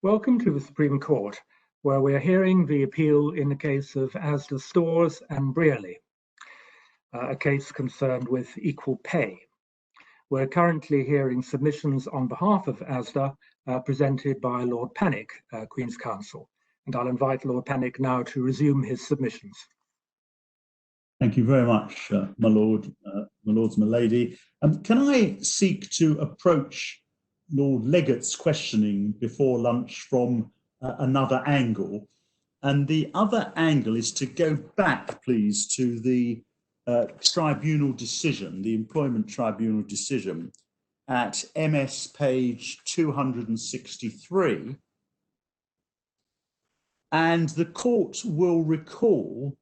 Welcome to the Supreme Court, where we are hearing the appeal in the case of Asda Stores and Brierley, a case concerned with equal pay. We're currently hearing submissions on behalf of Asda presented by Lord Panic, Queen's Counsel, and I'll invite Lord Panic now to resume his submissions. Thank you very much, my lord, my lords, my lady. Can I seek to approach Lord Legate's questioning before lunch from another angle? And the other angle is to go back, please, to the tribunal decision, the employment tribunal decision at MS page 263. And the court will recall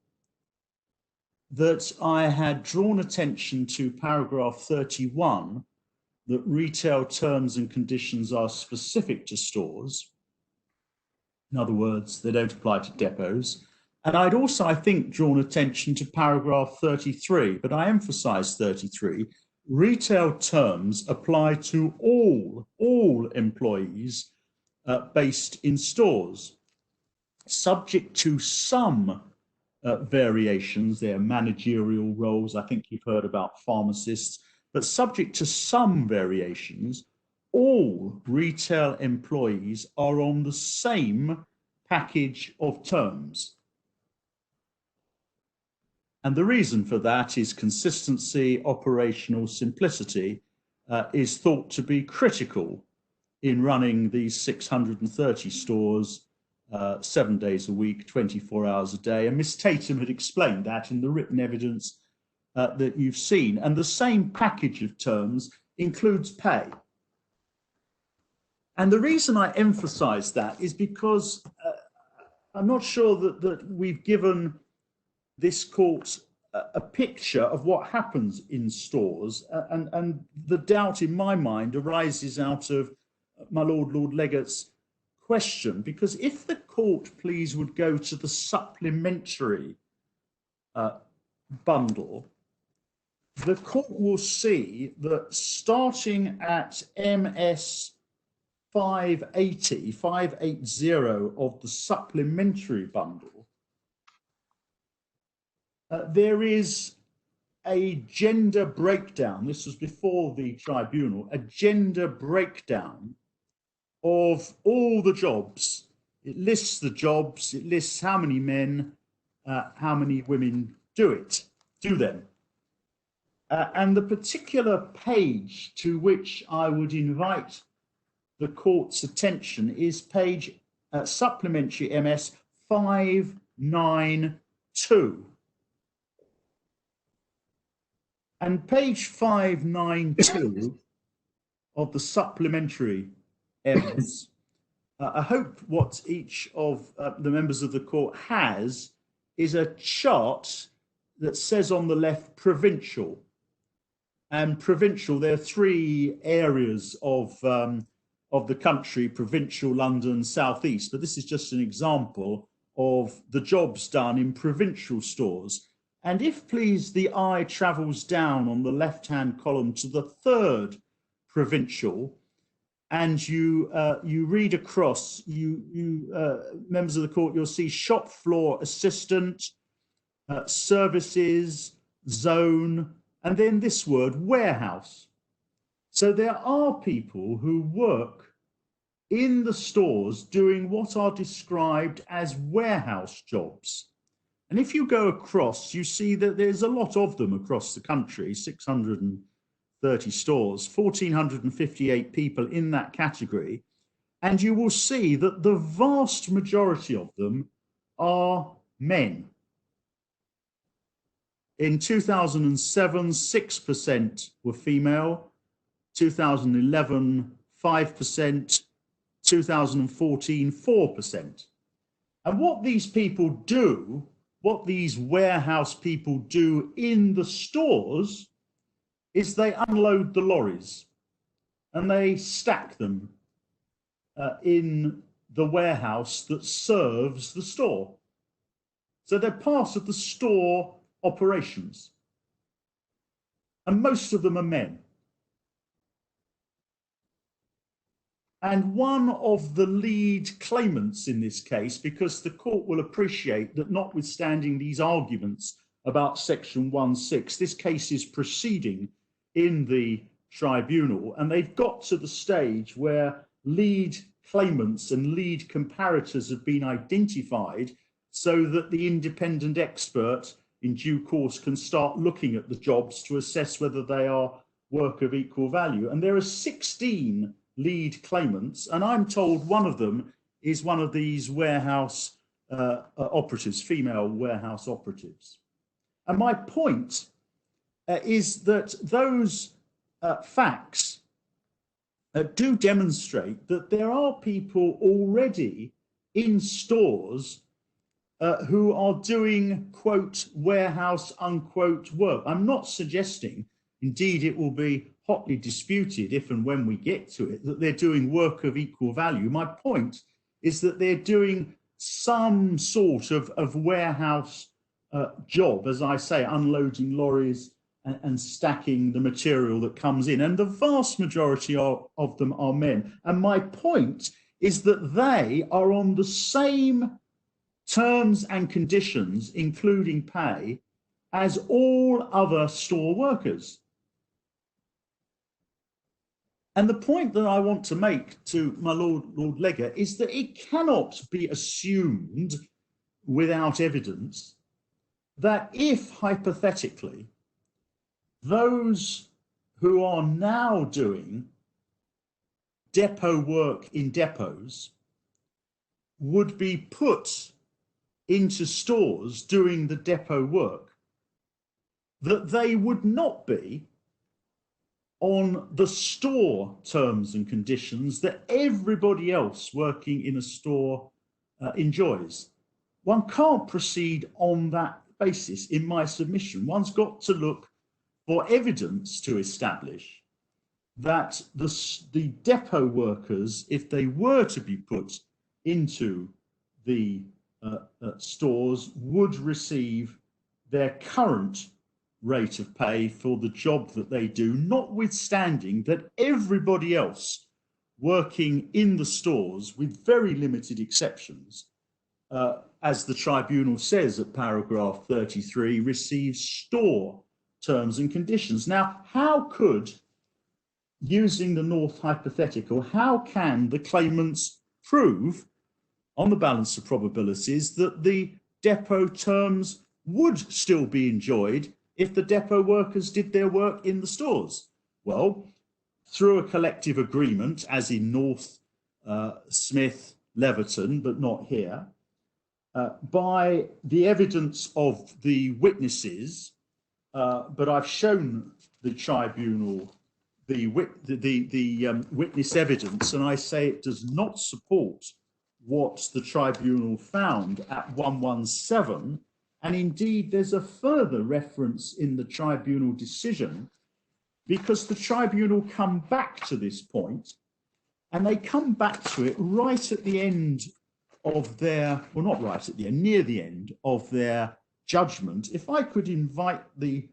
that I had drawn attention to paragraph 31, that retail terms and conditions are specific to stores. In other words, they don't apply to depots. And I'd also, I think, drawn attention to paragraph 33, but I emphasize 33. Retail terms apply to all employees based in stores, subject to some variations. Their managerial roles, I think you've heard about pharmacists, but subject to some variations, all retail employees are on the same package of terms. And the reason for that is consistency. Operational simplicity is thought to be critical in running these 630 stores 7 days a week, 24 hours a day. And Miss Tatum had explained that in the written evidence that you've seen. And the same package of terms includes pay. And the reason I emphasize that is because I'm not sure that we've given this court a picture of what happens in stores. And the doubt in my mind arises out of my Lord Legate's question, because if the court, please, would go to the supplementary bundle, the court will see that starting at MS 580 of the supplementary bundle, there is a gender breakdown. This was before the tribunal, a gender breakdown of all the jobs. It lists the jobs, it lists how many men, how many women do them. And the particular page to which I would invite the court's attention is page supplementary MS 592. And page 592 of the supplementary MS, I hope what each of the members of the court has is a chart that says on the left provincial. And provincial, there are three areas of the country: provincial, London, southeast. But this is just an example of the jobs done in provincial stores. And if, please, the eye travels down on the left-hand column to the third provincial, and you read across, members of the court, you'll see shop floor assistant, services, zone, and then this word, warehouse. So there are people who work in the stores doing what are described as warehouse jobs. And if you go across, you see that there's a lot of them across the country, 630 stores, 1,458 people in that category. And you will see that the vast majority of them are men. In 2007, 6% were female, 2011, 5%, 2014, 4%. And what these people do, what these warehouse people do in the stores, is they unload the lorries and they stack them in the warehouse that serves the store. So they're part of the store operations. And most of them are men. and one of the lead claimants in this case, because the court will appreciate that notwithstanding these arguments about Section 1.6, this case is proceeding in the tribunal, and they've got to the stage where lead claimants and lead comparators have been identified so that the independent expert in due course can start looking at the jobs to assess whether they are work of equal value. And there are 16 lead claimants, and I'm told one of them is one of these warehouse operatives, female warehouse operatives. And my point is that those facts do demonstrate that there are people already in stores who are doing, quote, warehouse, unquote, work. I'm not suggesting, indeed it will be hotly disputed if and when we get to it, that they're doing work of equal value. My point is that they're doing some sort of warehouse job, as I say, unloading lorries and stacking the material that comes in. And the vast majority of them are men. And my point is that they are on the same terms and conditions, including pay, as all other store workers. And the point that I want to make to my Lord Legger is that it cannot be assumed without evidence that if, hypothetically, those who are now doing depot work in depots would be put into stores doing the depot work, that they would not be on the store terms and conditions that everybody else working in a store enjoys. One can't proceed on that basis in my submission. One's got to look for evidence to establish that the depot workers, if they were to be put into the stores, would receive their current rate of pay for the job that they do, notwithstanding that everybody else working in the stores, with very limited exceptions, as the tribunal says at paragraph 33, receives store terms and conditions. Now, how could, using the North hypothetical, how can the claimants prove on the balance of probabilities that the depot terms would still be enjoyed if the depot workers did their work in the stores? Well, through a collective agreement, as in North, Smith, Leverton, but not here, by the evidence of the witnesses, but I've shown the tribunal the witness evidence, and I say it does not support what the tribunal found at 117. And indeed, there's a further reference in the tribunal decision, because the tribunal come back to this point, and they come back to it right at the end of their, well, not right at the end, near the end of their judgment. If I could invite the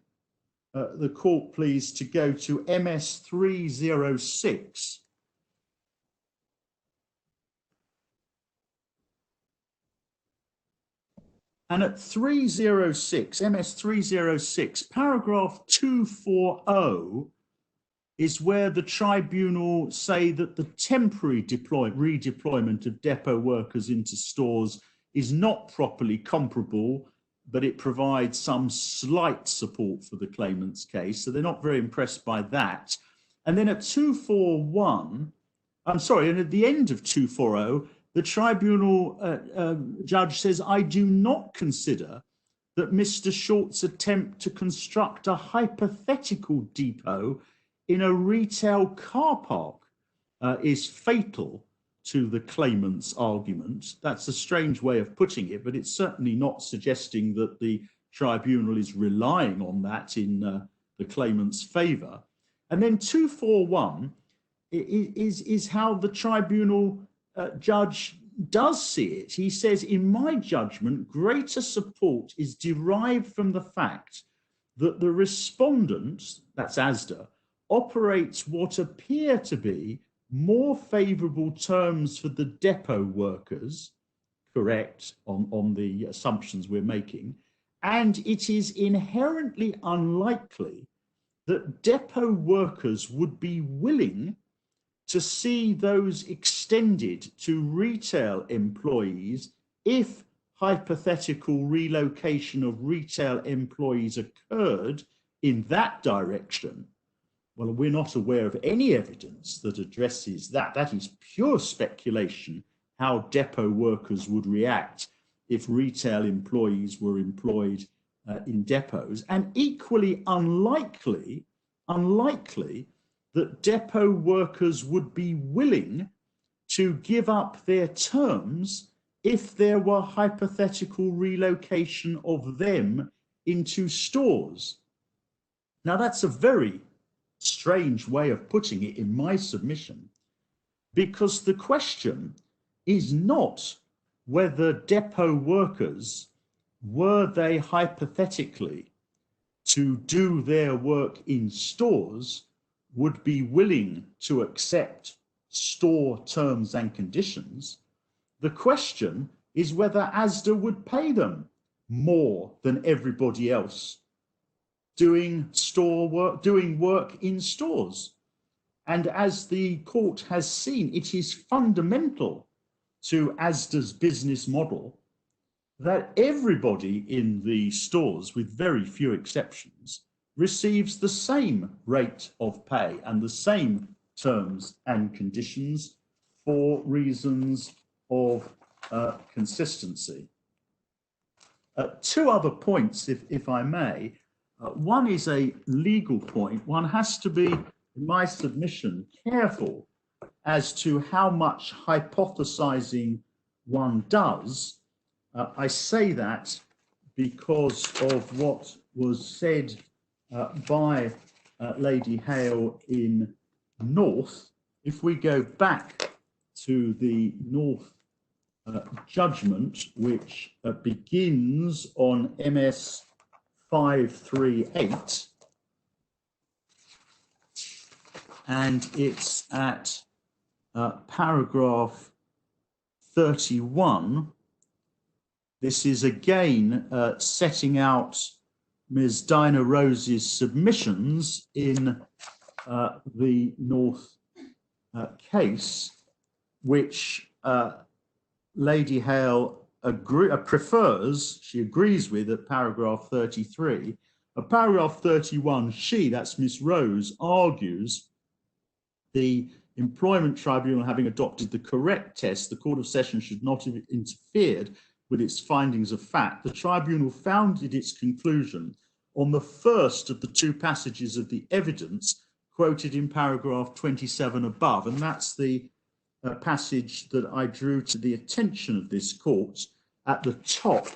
court, please, to go to MS 306. And at 306, MS 306, paragraph 240 is where the tribunal say that the temporary redeployment of depot workers into stores is not properly comparable, but it provides some slight support for the claimant's case. So they're not very impressed by that. And then at 241, I'm sorry, and at the end of 240, the tribunal judge says, I do not consider that Mr. Short's attempt to construct a hypothetical depot in a retail car park is fatal to the claimant's argument. That's a strange way of putting it, but it's certainly not suggesting that the tribunal is relying on that in the claimant's favour. And then 241 is how the tribunal judge does see it. He says, in my judgment, greater support is derived from the fact that the respondent, that's Asda, operates what appear to be more favourable terms for the depot workers, correct on the assumptions we're making, and it is inherently unlikely that depot workers would be willing to see those extended to retail employees if hypothetical relocation of retail employees occurred in that direction. Well, we're not aware of any evidence that addresses that. That is pure speculation, how depot workers would react if retail employees were employed in depots, and equally unlikely that depot workers would be willing to give up their terms if there were hypothetical relocation of them into stores. Now, that's a very strange way of putting it in my submission, because the question is not whether depot workers, were they hypothetically to do their work in stores, would be willing to accept store terms and conditions. The question is whether Asda would pay them more than everybody else doing work in stores. And as the court has seen, it is fundamental to Asda's business model that everybody in the stores, with very few exceptions, receives the same rate of pay and the same terms and conditions for reasons of consistency. Two other points, if I may. One is a legal point. One has to be, in my submission, careful as to how much hypothesizing one does. I say that because of what was said by Lady Hale in North. If we go back to the North judgment, which begins on MS 538, and it's at paragraph 31. This is again setting out Ms. Dinah Rose's submissions in the North case, which Lady Hale prefers, she agrees with at paragraph 33. At paragraph 31, that's Miss Rose, argues the Employment Tribunal having adopted the correct test, the Court of Session should not have interfered with its findings of fact. The tribunal founded its conclusion on the first of the two passages of the evidence quoted in paragraph 27 above, and that's the passage that I drew to the attention of this court at the top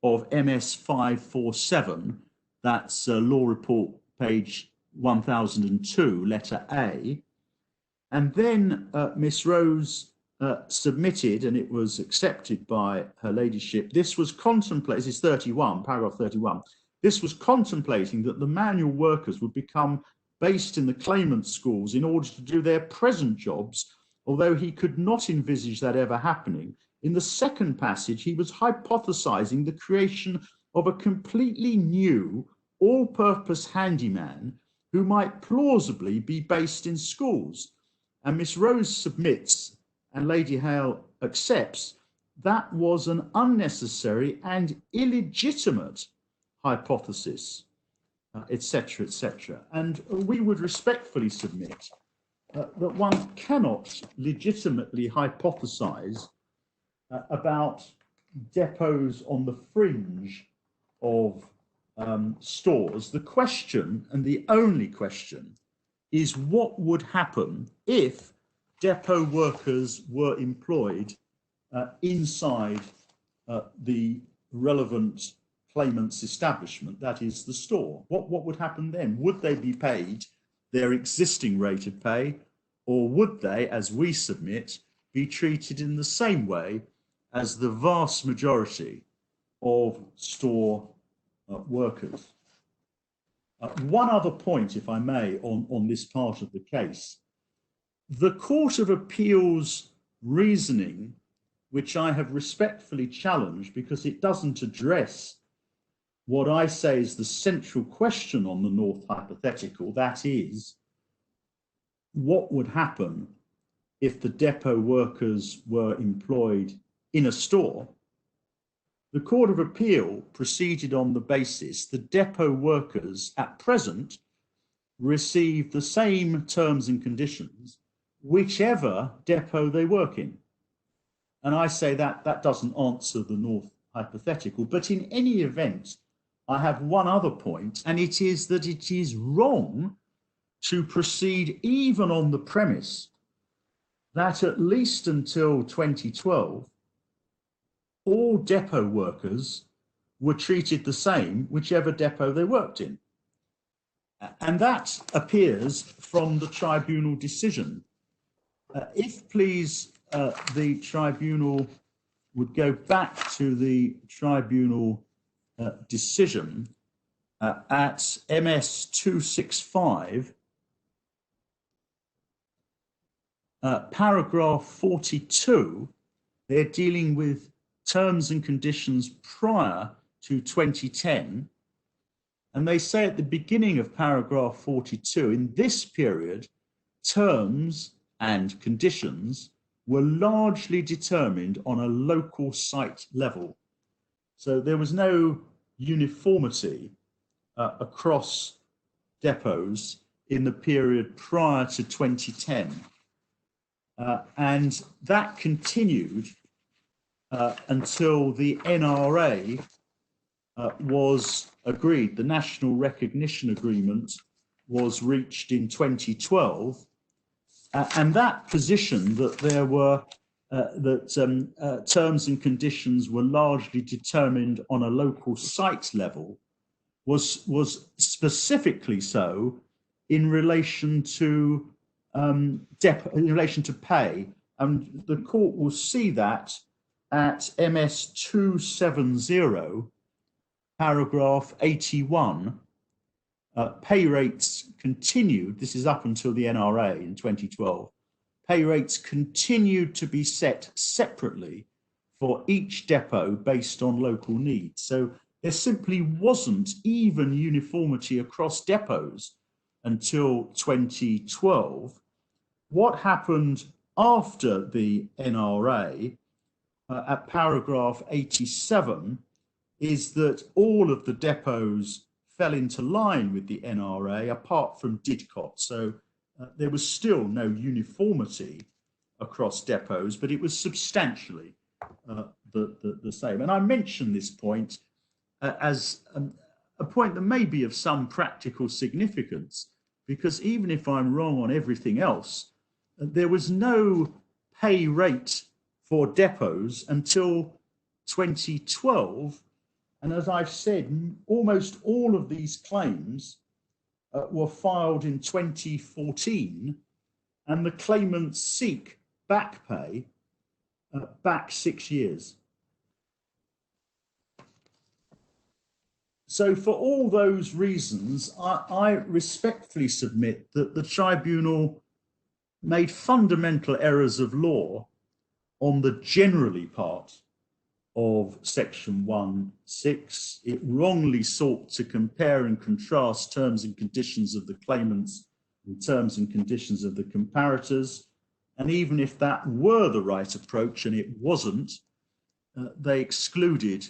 of MS 547. That's Law Report page 1002, letter A. And then Miss Rose submitted, and it was accepted by her ladyship. This was contemplated, this is 31, paragraph 31. This was contemplating that the manual workers would become based in the claimant schools in order to do their present jobs, although he could not envisage that ever happening. In the second passage, he was hypothesizing the creation of a completely new, all-purpose handyman who might plausibly be based in schools. And Miss Rose submits, and Lady Hale accepts, that was an unnecessary and illegitimate hypothesis, etc., etc. And we would respectfully submit that one cannot legitimately hypothesize about depots on the fringe of stores. The question, and the only question, is what would happen if depot workers were employed inside the relevant claimant's establishment, that is the store. What would happen then? Would they be paid their existing rate of pay, or would they, as we submit, be treated in the same way as the vast majority of store workers? One other point, if I may, on this part of the case. The Court of Appeal's reasoning, which I have respectfully challenged because it doesn't address what I say is the central question on the North hypothetical, that is, what would happen if the depot workers were employed in a store? The Court of Appeal proceeded on the basis the depot workers at present receive the same terms and conditions whichever depot they work in. And I say that that doesn't answer the North hypothetical, but in any event, I have one other point, and it is that it is wrong to proceed even on the premise that at least until 2012, all depot workers were treated the same whichever depot they worked in. And that appears from the tribunal decision. If please the tribunal would go back to the tribunal decision at MS 265, paragraph 42, they're dealing with terms and conditions prior to 2010. And they say at the beginning of paragraph 42, in this period, terms and conditions were largely determined on a local site level. So there was no uniformity across depots in the period prior to 2010. And that continued until the NRA was agreed. The National Recognition Agreement was reached in 2012. And that position that there were terms and conditions were largely determined on a local site level was specifically so in relation to pay, and the court will see that at MS 270, paragraph 81. Pay rates continued, this is up until the NRA in 2012, pay rates continued to be set separately for each depot based on local needs. So there simply wasn't even uniformity across depots until 2012. What happened after the NRA at paragraph 87 is that all of the depots fell into line with the NRA apart from Didcot. So there was still no uniformity across depots, but it was substantially the same. And I mention this point as a point that may be of some practical significance, because even if I'm wrong on everything else, there was no pay rate for depots until 2012. And as I've said, almost all of these claims were filed in 2014, and the claimants seek back pay back 6 years. So for all those reasons, I respectfully submit that the tribunal made fundamental errors of law on the generally part of section 1.6. It wrongly sought to compare and contrast terms and conditions of the claimants and terms and conditions of the comparators. And even if that were the right approach, and it wasn't, they excluded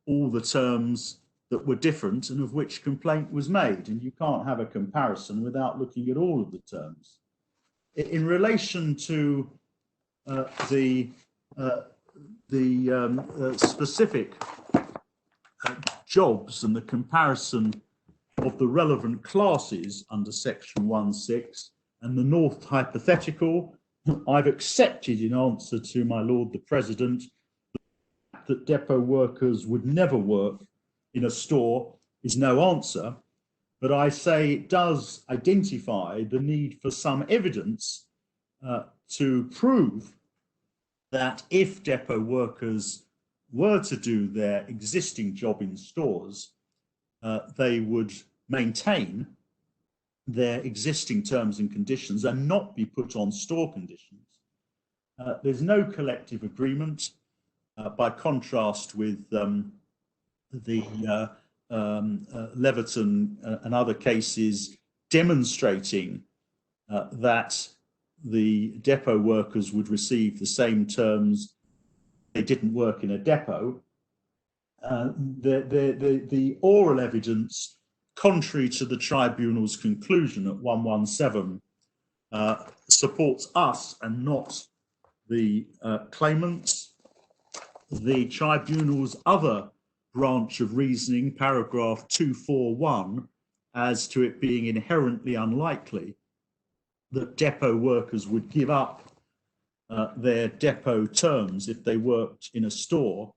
all the terms that were different and of which complaint was made. And you can't have a comparison without looking at all of the terms. In relation to the specific jobs and the comparison of the relevant classes under section 1.6 and the North hypothetical, I've accepted in answer to my Lord the President that depot workers would never work in a store is no answer, but I say it does identify the need for some evidence to prove that if depot workers were to do their existing job in stores, they would maintain their existing terms and conditions and not be put on store conditions. There's no collective agreement, by contrast with the Leverton and other cases demonstrating that the depot workers would receive the same terms. They didn't work in a depot. The oral evidence, contrary to the tribunal's conclusion at 117, supports us and not the claimants. The tribunal's other branch of reasoning, paragraph 241, as to it being inherently unlikely that depot workers would give up their depot terms if they worked in a store,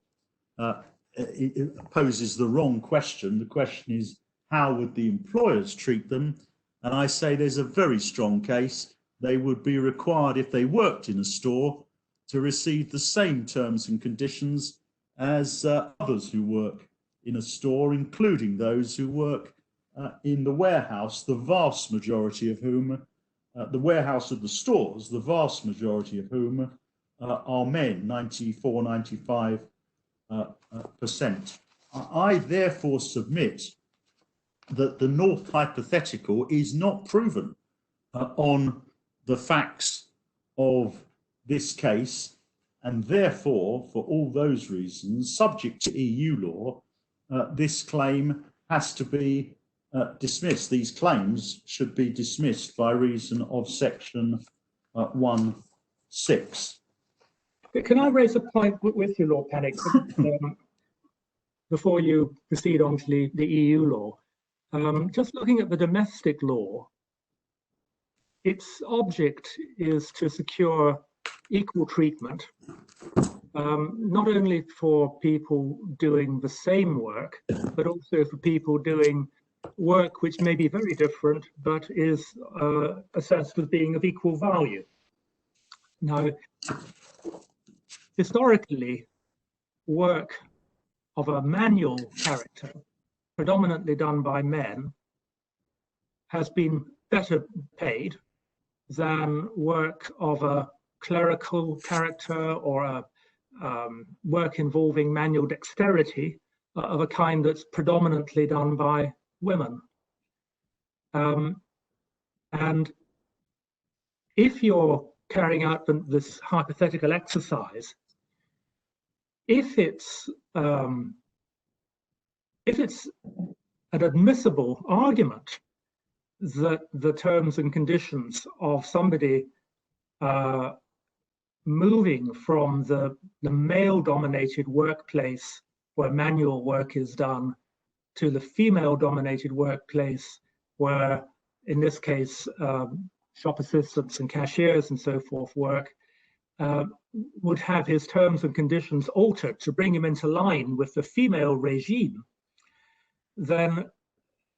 it poses the wrong question. The question is, how would the employers treat them? And I say there's a very strong case. They would be required, if they worked in a store, to receive the same terms and conditions as others who work in a store, including those who work in the warehouse, the vast majority of whom, the warehouse of the stores, the vast majority of whom are men, 94, 95%. I therefore submit that the North hypothetical is not proven on the facts of this case, and therefore, for all those reasons, subject to EU law, this claim has to be dismissed. These claims should be dismissed by reason of section 1(6). Can I raise a point with you, Lord Panic, before you proceed on to the EU law? Just looking at the domestic law, its object is to secure equal treatment, not only for people doing the same work, but also for people doing work which may be very different, but is assessed as being of equal value. Now, historically, work of a manual character, predominantly done by men, has been better paid than work of a clerical character or a work involving manual dexterity of a kind that's predominantly done by women. And if you're carrying out this hypothetical exercise, if it's an admissible argument that the terms and conditions of somebody moving from the male-dominated workplace where manual work is done to the female-dominated workplace where, in this case, shop assistants and cashiers and so forth work, would have his terms and conditions altered to bring him into line with the female regime, then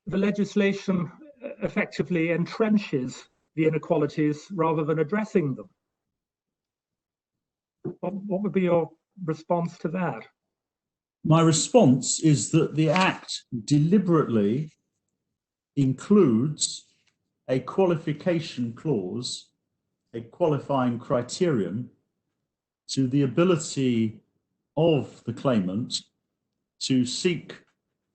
the legislation effectively entrenches the inequalities rather than addressing them. What would be your response to that? My response is that the Act deliberately includes a qualification clause, a qualifying criterion, to the ability of the claimant to seek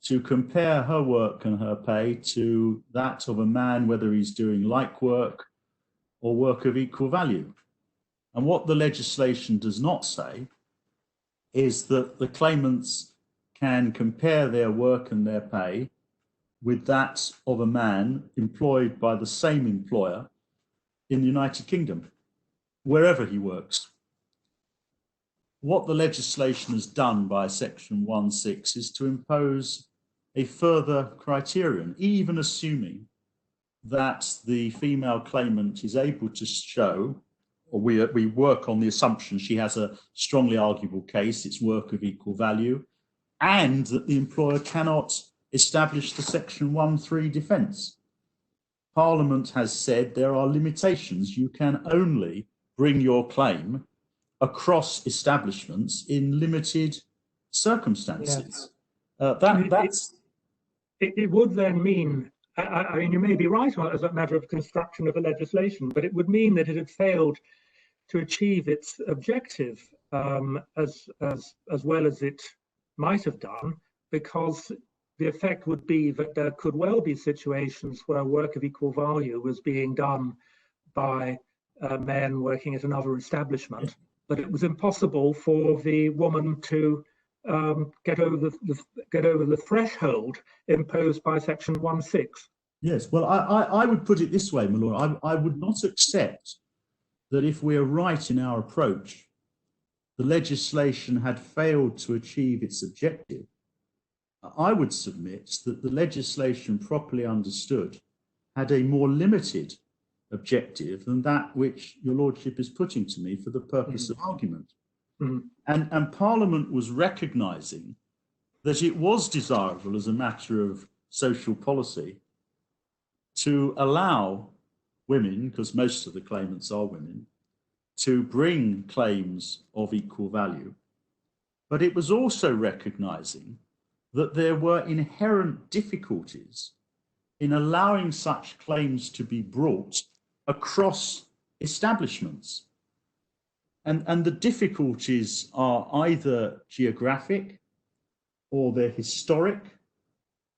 to compare her work and her pay to that of a man, whether he's doing like work or work of equal value. And what the legislation does not say is that the claimants can compare their work and their pay with that of a man employed by the same employer in the United Kingdom, wherever he works. What the legislation has done by section 1(6) is to impose a further criterion, even assuming that the female claimant is able to show, or we work on the assumption she has a strongly arguable case, it's work of equal value, and that the employer cannot establish the section 1(3) defence. Parliament has said there are limitations. You can only bring your claim across establishments in limited circumstances. Yes. It would then mean I mean, you may be right as a matter of construction of a legislation, but it would mean that it had failed to achieve its objective as well as it might have done, because the effect would be that there could well be situations where work of equal value was being done by men working at another establishment, but it was impossible for the woman to get over the threshold imposed by Section 1.6. Yes, well, I would put it this way, my lord. I would not accept that if we are right in our approach, the legislation had failed to achieve its objective. I would submit that the legislation properly understood had a more limited objective than that which your lordship is putting to me for the purpose of argument. And Parliament was recognising that it was desirable as a matter of social policy to allow women, because most of the claimants are women, to bring claims of equal value. But it was also recognising that there were inherent difficulties in allowing such claims to be brought across establishments. And the difficulties are either geographic, or they're historic,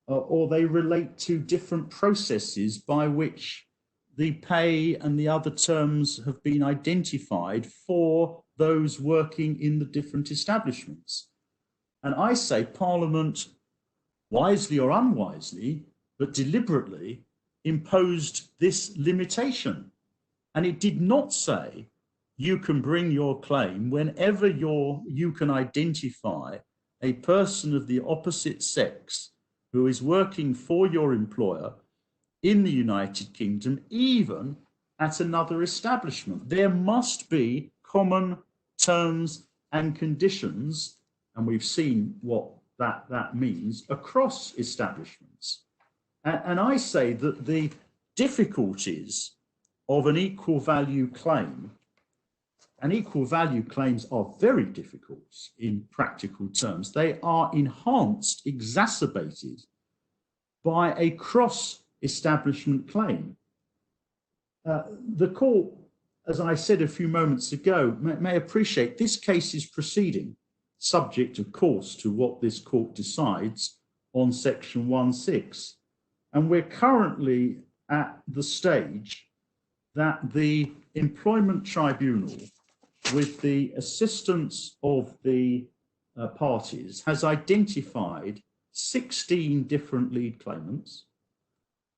or they relate to different processes by which the pay and the other terms have been identified for those working in the different establishments. And I say Parliament, wisely or unwisely, but deliberately imposed this limitation. And it did not say you can bring your claim whenever you can identify a person of the opposite sex who is working for your employer in the United Kingdom, even at another establishment. There must be common terms and conditions, and we've seen what that means, across establishments. And I say that the difficulties of an equal value claim, and equal value claims are very difficult in practical terms. They are enhanced, exacerbated by a cross-establishment claim. The court, as I said a few moments ago, may appreciate this case is proceeding, subject, of course, to what this court decides on Section 1.6. And we're currently at the stage that the Employment Tribunal, with the assistance of the parties, has identified 16 different lead claimants.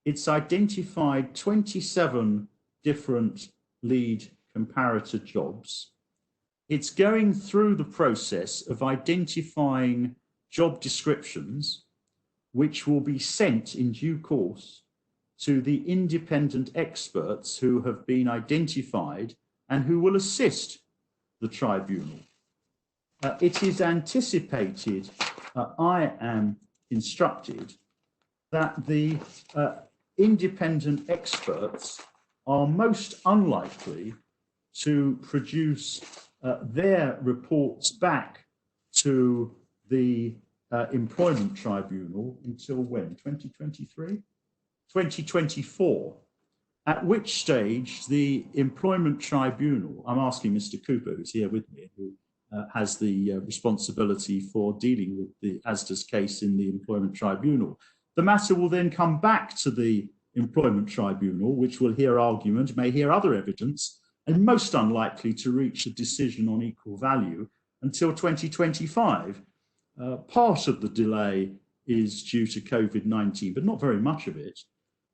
It's identified 27 different lead comparator jobs. It's going through the process of identifying job descriptions, which will be sent in due course to the independent experts who have been identified and who will assist the tribunal. It is anticipated, I am instructed, that the independent experts are most unlikely to produce their reports back to the Employment Tribunal until when? 2023? 2024. At which stage the Employment Tribunal, I'm asking Mr. Cooper, who's here with me, who has the responsibility for dealing with the Asda's case in the Employment Tribunal. The matter will then come back to the Employment Tribunal, which will hear argument, may hear other evidence, and most unlikely to reach a decision on equal value until 2025. Part of the delay is due to COVID-19, but not very much of it.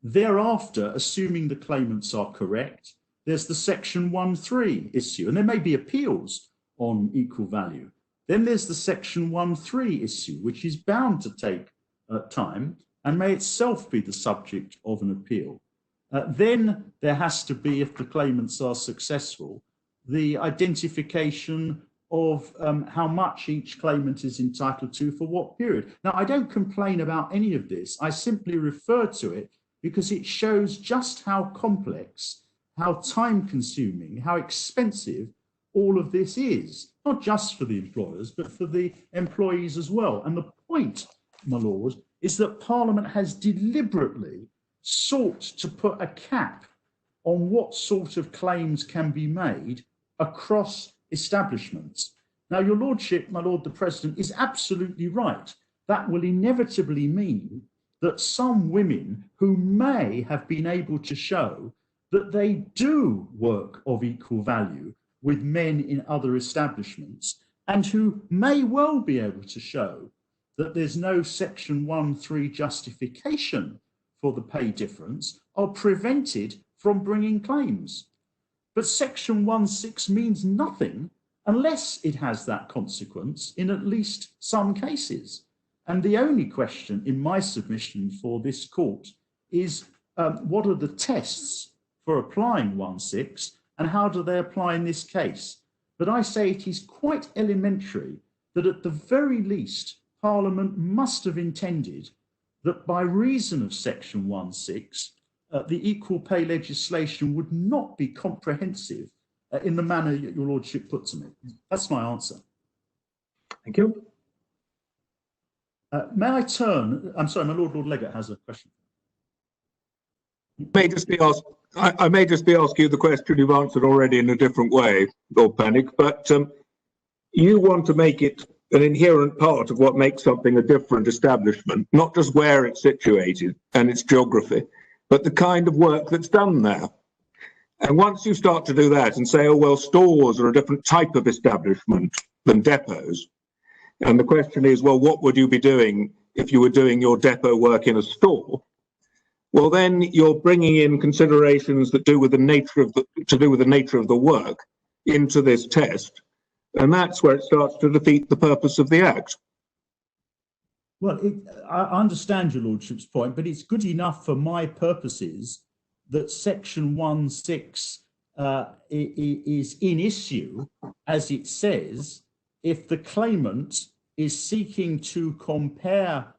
Thereafter, assuming the claimants are correct, there's the Section 1.3 issue, and there may be appeals on equal value. Then there's the Section 1.3 issue, which is bound to take time and may itself be the subject of an appeal. Then there has to be, if the claimants are successful, the identification of how much each claimant is entitled to for what period. Now, I don't complain about any of this. I simply refer to it because it shows just how complex, how time-consuming, how expensive all of this is, not just for the employers, but for the employees as well. And the point, my lord, is that Parliament has deliberately sought to put a cap on what sort of claims can be made across establishments. Now, your lordship, my lord the president, is absolutely right. That will inevitably mean that some women who may have been able to show that they do work of equal value with men in other establishments, and who may well be able to show that there's no Section 1(3) justification for the pay difference, are prevented from bringing claims. But Section 1(6) means nothing unless it has that consequence in at least some cases. And the only question in my submission for this court is what are the tests for applying 1(6) and how do they apply in this case? But I say it is quite elementary that at the very least, Parliament must have intended that by reason of Section 1(6), the equal pay legislation would not be comprehensive in the manner that your lordship put to me. That's my answer. Thank you. May I turn? I'm sorry, my Lord Leggatt has a question. I may just be asking you the question you've answered already in a different way, Lord Panic, but you want to make it an inherent part of what makes something a different establishment, not just where it's situated and its geography, but the kind of work that's done there. And once you start to do that and say, oh, well, stores are a different type of establishment than depots, and the question is, well, what would you be doing if you were doing your depot work in a store? Well, then you're bringing in considerations that do with the nature of the work into this test, and that's where it starts to defeat the purpose of the Act. Well, I understand your lordship's point, but it's good enough for my purposes that Section 1(6) is in issue, as it says, if the claimant is seeking to compare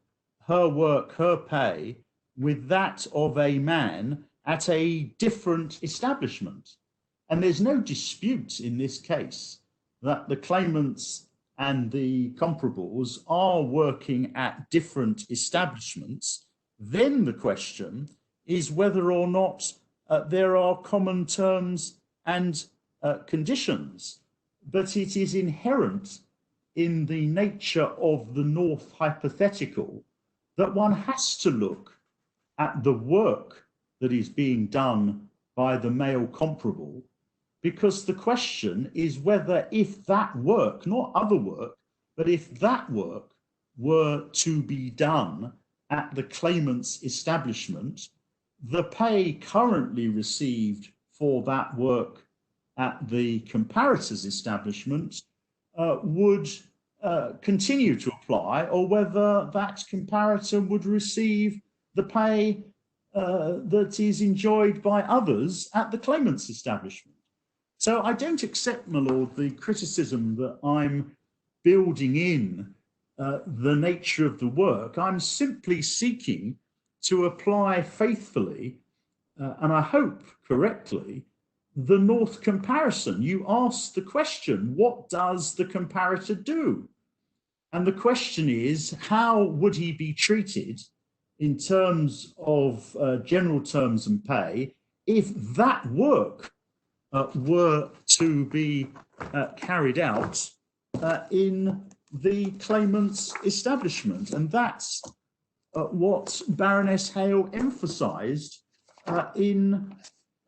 her work, her pay, with that of a man at a different establishment. And there's no dispute in this case that the claimants and the comparables are working at different establishments. Then the question is whether or not there are common terms and conditions. But it is inherent in the nature of the North hypothetical that one has to look at the work that is being done by the male comparable, because the question is whether if that work, not other work, but if that work were to be done at the claimant's establishment, the pay currently received for that work at the comparator's establishment would continue to apply, or whether that comparator would receive the pay that is enjoyed by others at the claimant's establishment. So I don't accept, my lord, the criticism that I'm building in the nature of the work. I'm simply seeking to apply faithfully, and I hope correctly, the North comparison. You asked the question, what does the comparator do? And the question is, how would he be treated in terms of general terms and pay if that work were to be carried out in the claimant's establishment? And that's what Baroness Hale emphasised in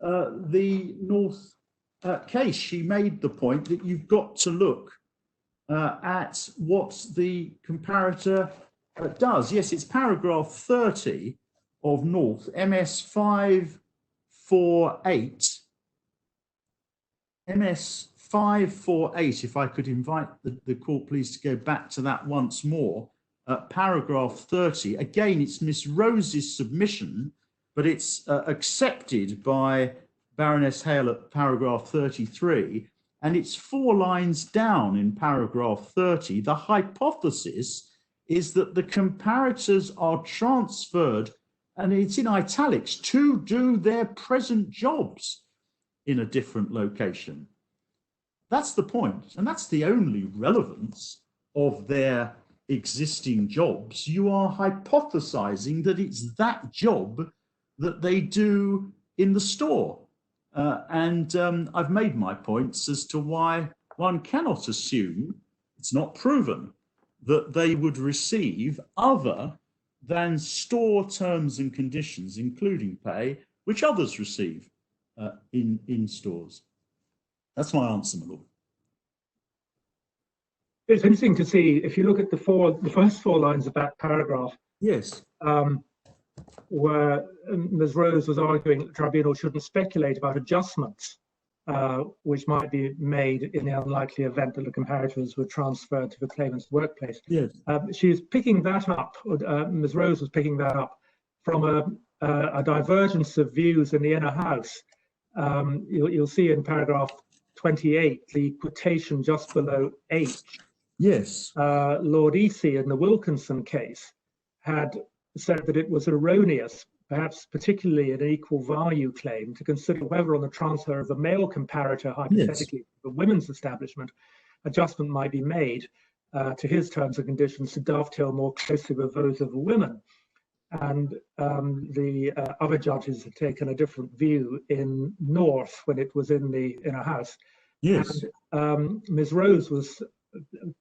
the North case. She made the point that you've got to look at what the comparator does. Yes, it's paragraph 30 of North, MS 548. MS 548, if I could invite the court please to go back to that once more. Paragraph 30, again, it's Miss Rose's submission, but it's accepted by Baroness Hale at paragraph 33, and it's 4 lines down in paragraph 30. The hypothesis is that the comparators are transferred, and it's in italics, to do their present jobs in a different location. That's the point, and that's the only relevance of their existing jobs. You are hypothesizing that it's that job that they do in the store. I've made my points as to why one cannot assume, it's not proven, that they would receive other than store terms and conditions, including pay, which others receive in stores. That's my answer, my lord. It's interesting to see, if you look at the first four lines of that paragraph, Yes. Where Ms. Rose was arguing that the tribunal shouldn't speculate about adjustments which might be made in the unlikely event that the comparators were transferred to the claimant's workplace. Yes. She's picking that up, Ms. Rose was picking that up from a divergence of views in the inner house. You'll see in paragraph 28, the quotation just below H. Yes. Lord Easy in the Wilkinson case had said that it was erroneous, perhaps particularly an equal value claim, to consider whether on the transfer of a male comparator, hypothetically, to the women's establishment, adjustment might be made to his terms and conditions to dovetail more closely with those of the women. And the other judges have taken a different view in North when it was in the inner house. Yes. And Ms. Rose was,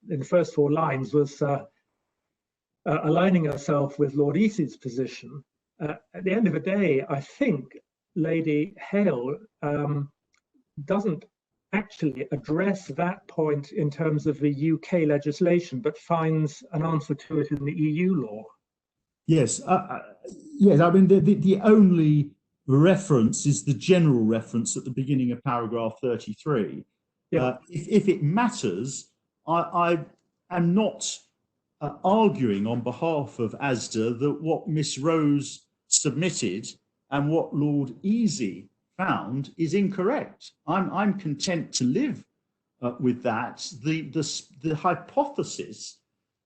in the first four lines, was aligning herself with Lord Easy's position. At the end of the day, I think Lady Hale doesn't actually address that point in terms of the UK legislation, but finds an answer to it in the EU law. Yes. Yes. I mean, the only reference is the general reference at the beginning of paragraph 33. Yeah. If it matters, I am not arguing on behalf of Asda that what Miss Rose submitted and what Lord Easy found is incorrect. I'm content to live with that. The hypothesis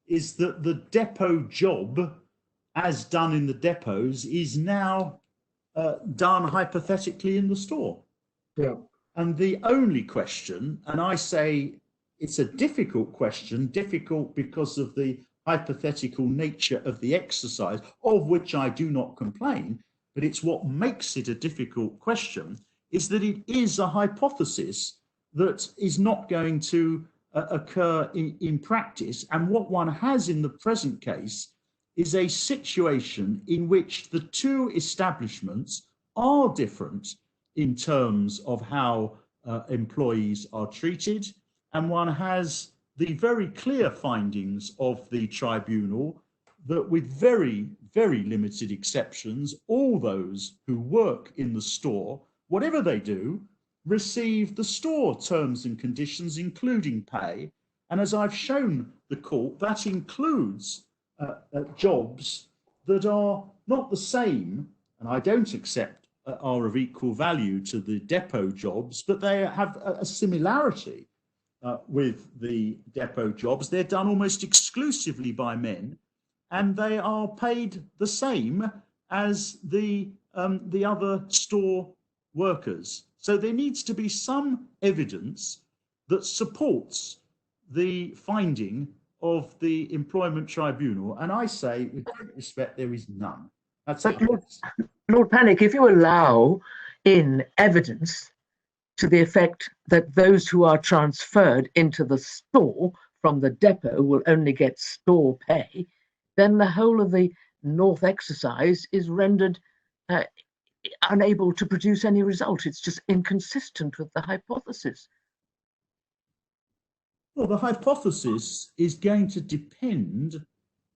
is that the depot job, as done in the depots, is now done hypothetically in the store. Yeah. And the only question, and I say it's a difficult question, difficult because of the hypothetical nature of the exercise, of which I do not complain, but it's what makes it a difficult question, is that it is a hypothesis that is not going to occur in practice. And what one has in the present case is a situation in which the two establishments are different in terms of how employees are treated, and one has the very clear findings of the tribunal that, with very, very limited exceptions, all those who work in the store, whatever they do, receive the store terms and conditions, including pay. And as I've shown the court, that includes jobs that are not the same, and I don't accept are of equal value to the depot jobs, but they have a similarity with the depot jobs. They're done almost exclusively by men, and they are paid the same as the other store workers. So there needs to be some evidence that supports the finding of the employment tribunal, and I say, with great respect, there is none. That's it. Lord Panic, if you allow in evidence to the effect that those who are transferred into the store from the depot will only get store pay, then the whole of the North exercise is rendered unable to produce any result. It's just inconsistent with the hypothesis. Well, the hypothesis is going to depend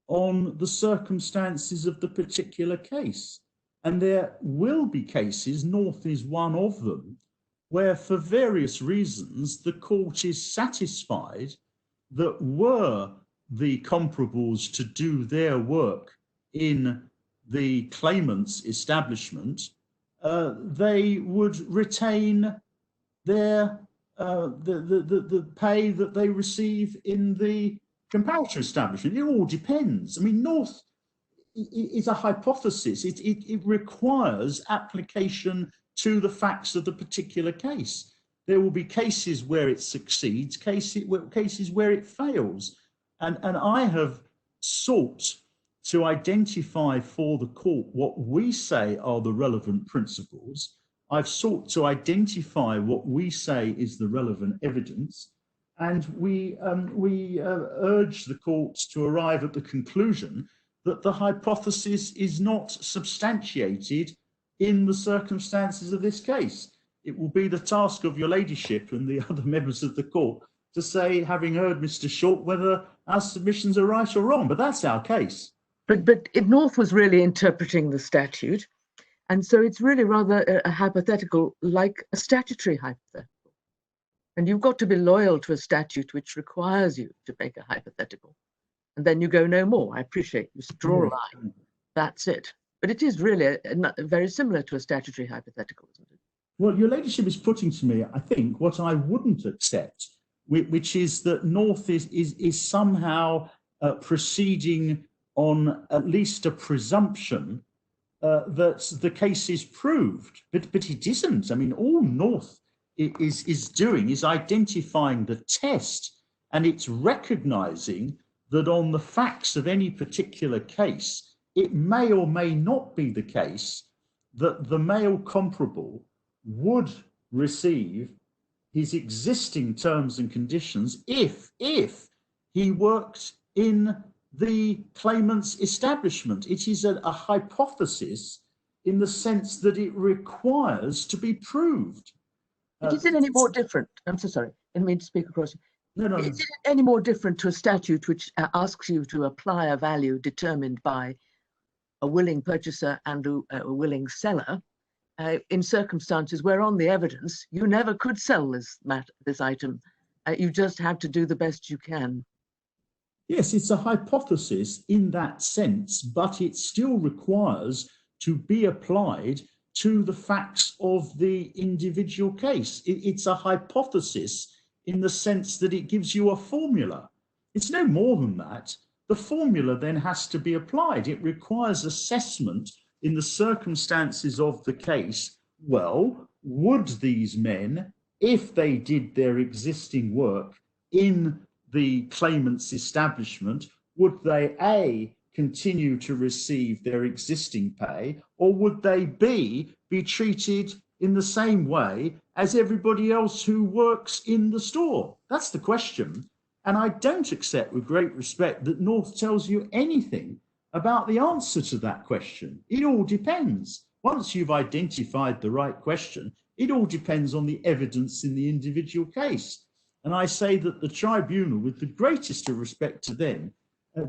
on the circumstances of the particular case. And there will be cases, North is one of them, where for various reasons the court is satisfied that were the comparables to do their work in the claimant's establishment, they would retain their the pay that they receive in the comparator establishment. It all depends. I mean, North is a hypothesis. It requires application to the facts of the particular case. There will be cases where it succeeds, cases where it fails. And I have sought to identify for the court what we say are the relevant principles. I've sought to identify what we say is the relevant evidence, and we urge the courts to arrive at the conclusion that the hypothesis is not substantiated in the circumstances of this case. It will be the task of your ladyship and the other members of the court to say, having heard Mr. Short, whether our submissions are right or wrong, but that's our case. But North was really interpreting the statute, and so it's really rather a hypothetical, like a statutory hypothetical. And you've got to be loyal to a statute which requires you to make a hypothetical. And then you go no more. I appreciate you draw a line. That's it. But it is really very similar to a statutory hypothetical, isn't it? Well, your ladyship is putting to me, I think, what I wouldn't accept, which is that North is somehow proceeding on at least a presumption that the case is proved. But it isn't. I mean, all North is doing is identifying the test, and it's recognizing that on the facts of any particular case, it may or may not be the case that the male comparable would receive his existing terms and conditions if he worked in the claimant's establishment. It is a hypothesis in the sense that it requires to be proved. Is it any more different? I'm so sorry. I didn't mean to speak across you. No. Is it any more different to a statute which asks you to apply a value determined by a willing purchaser and a willing seller in circumstances where, on the evidence, you never could sell this item? You just have to do the best you can. Yes, it's a hypothesis in that sense, but it still requires to be applied to the facts of the individual case. It's a hypothesis in the sense that it gives you a formula. It's no more than that. The formula then has to be applied. It requires assessment in the circumstances of the case. Well, would these men, if they did their existing work in the claimant's establishment, would they A, continue to receive their existing pay, or would they B, be treated in the same way as everybody else who works in the store? That's the question. And I don't accept, with great respect, that North tells you anything about the answer to that question. It all depends. Once you've identified the right question, it all depends on the evidence in the individual case. And I say that the tribunal, with the greatest of respect to them,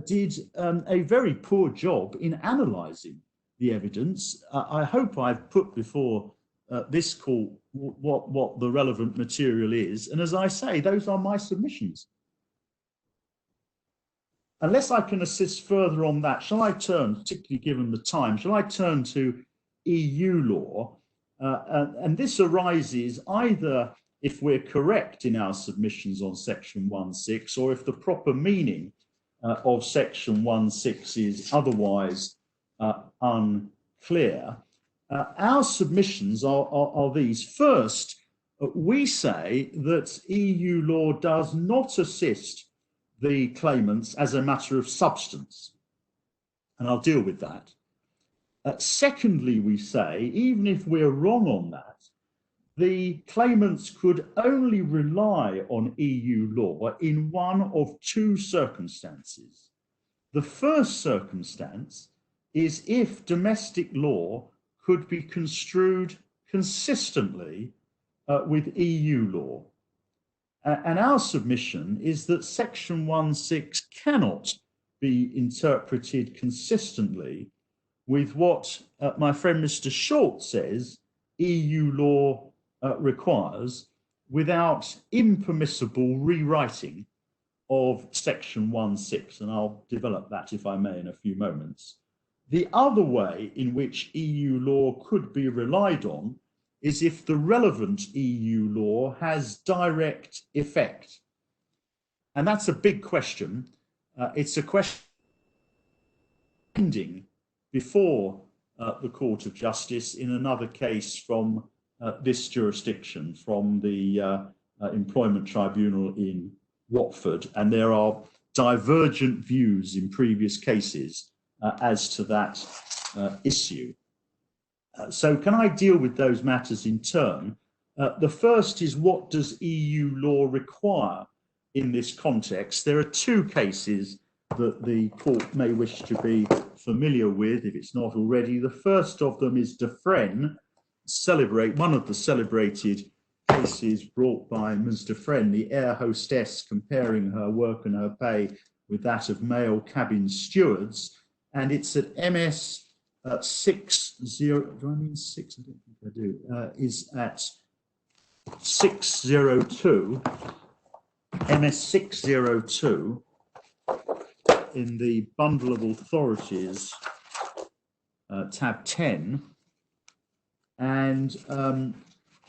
did a very poor job in analysing the evidence. I hope I've put before this court what the relevant material is. And as I say, those are my submissions. Unless I can assist further on that, shall I turn, particularly given the time, shall I turn to EU law? And this arises either if we're correct in our submissions on section 1.6, or if the proper meaning of section 1.6 is otherwise unclear. Our submissions are these. First, we say that EU law does not assist the claimants as a matter of substance, and I'll deal with that. Secondly, we say, even if we're wrong on that, the claimants could only rely on EU law in one of two circumstances. The first circumstance is if domestic law could be construed consistently with EU law. And our submission is that section 1.6 cannot be interpreted consistently with what my friend Mr. Short says EU law requires, without impermissible rewriting of section 1.6, and I'll develop that, if I may, in a few moments. The other way in which EU law could be relied on is if the relevant EU law has direct effect. And that's a big question. It's a question pending before the Court of Justice in another case from this jurisdiction, from the Employment Tribunal in Watford. And there are divergent views in previous cases as to that issue. So can I deal with those matters in turn? The first is, what does EU law require in this context? There are two cases that the court may wish to be familiar with, if it's not already. The first of them is Dufresne, one of the celebrated cases brought by Ms. Dufresne, the air hostess comparing her work and her pay with that of male cabin stewards. And it's at MS 60, do I mean 6? I don't think I do, is at 602, MS 602, in the bundle of authorities, tab 10. And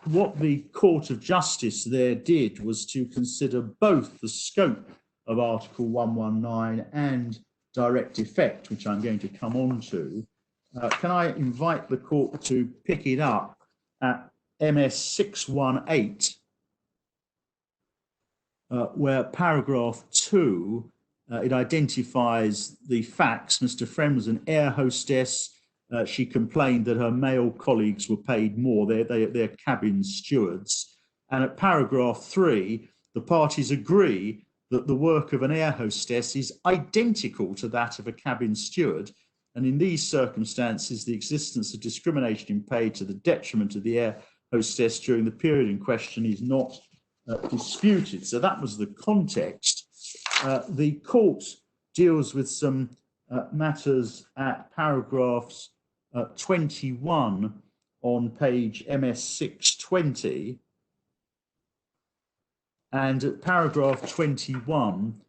what the Court of Justice there did was to consider both the scope of Article 119 and direct effect, which I'm going to come on to. Can I invite the court to pick it up at MS 618, where paragraph 2, it identifies the facts. Mr. Friend was an air hostess. She complained that her male colleagues were paid more. They're cabin stewards. And at paragraph 3, the parties agree that the work of an air hostess is identical to that of a cabin steward. And in these circumstances, the existence of discrimination in pay to the detriment of the air hostess during the period in question is not disputed. So that was the context. The court deals with some matters at paragraphs 21 on page MS 620. And at paragraph 21,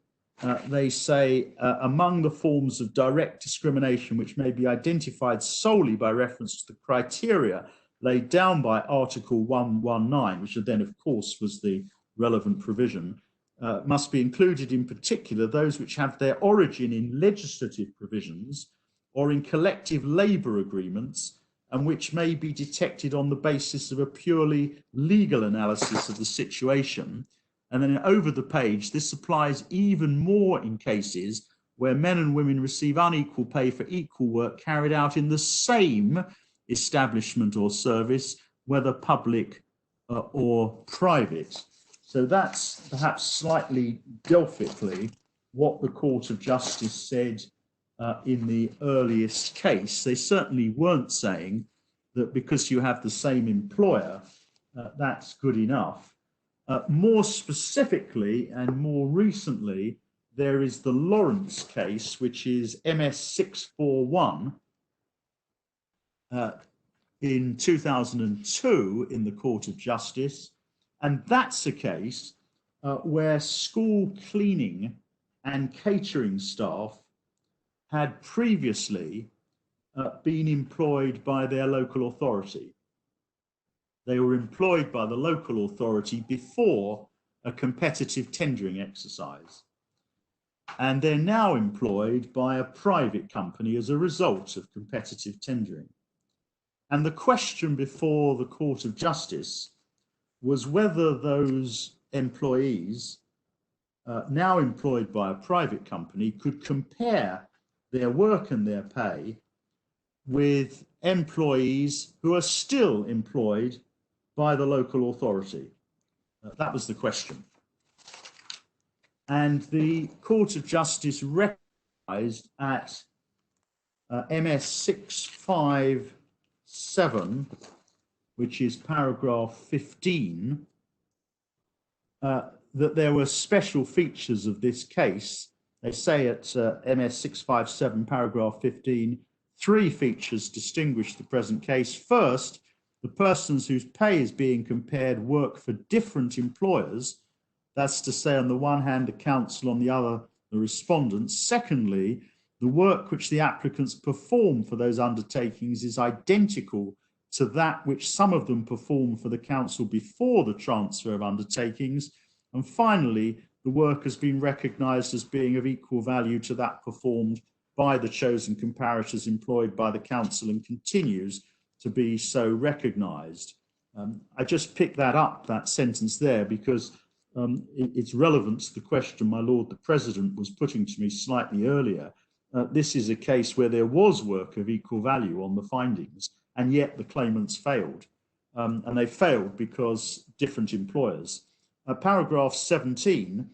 they say, among the forms of direct discrimination which may be identified solely by reference to the criteria laid down by Article 119, which then, of course, was the relevant provision, must be included in particular those which have their origin in legislative provisions or in collective labour agreements, and which may be detected on the basis of a purely legal analysis of the situation. And then over the page, this applies even more in cases where men and women receive unequal pay for equal work carried out in the same establishment or service, whether public or private. So that's perhaps slightly Delphically what the Court of Justice said in the earliest case. They certainly weren't saying that because you have the same employer, that's good enough. More specifically and more recently, there is the Lawrence case, which is MS 641 in 2002 in the Court of Justice. And that's a case where school cleaning and catering staff had previously been employed by their local authority. They were employed by the local authority before a competitive tendering exercise. And they're now employed by a private company as a result of competitive tendering. And the question before the Court of Justice was whether those employees now employed by a private company could compare their work and their pay with employees who are still employed by the local authority. That was the question. And the Court of Justice recognised at MS 657, which is paragraph 15, that there were special features of this case. They say at MS 657, paragraph 15, 3 features distinguish the present case. First, the persons whose pay is being compared work for different employers. That's to say, on the one hand, the counsel, on the other, the respondents. Secondly, the work which the applicants perform for those undertakings is identical to that which some of them perform for the council before the transfer of undertakings. And finally, the work has been recognised as being of equal value to that performed by the chosen comparators employed by the council and continues to be so recognised. I just picked that up, that sentence there, because it's relevant to the question my Lord the President was putting to me slightly earlier this is a case where there was work of equal value on the findings, and yet the claimants failed. And they failed because different employers. Paragraph 17,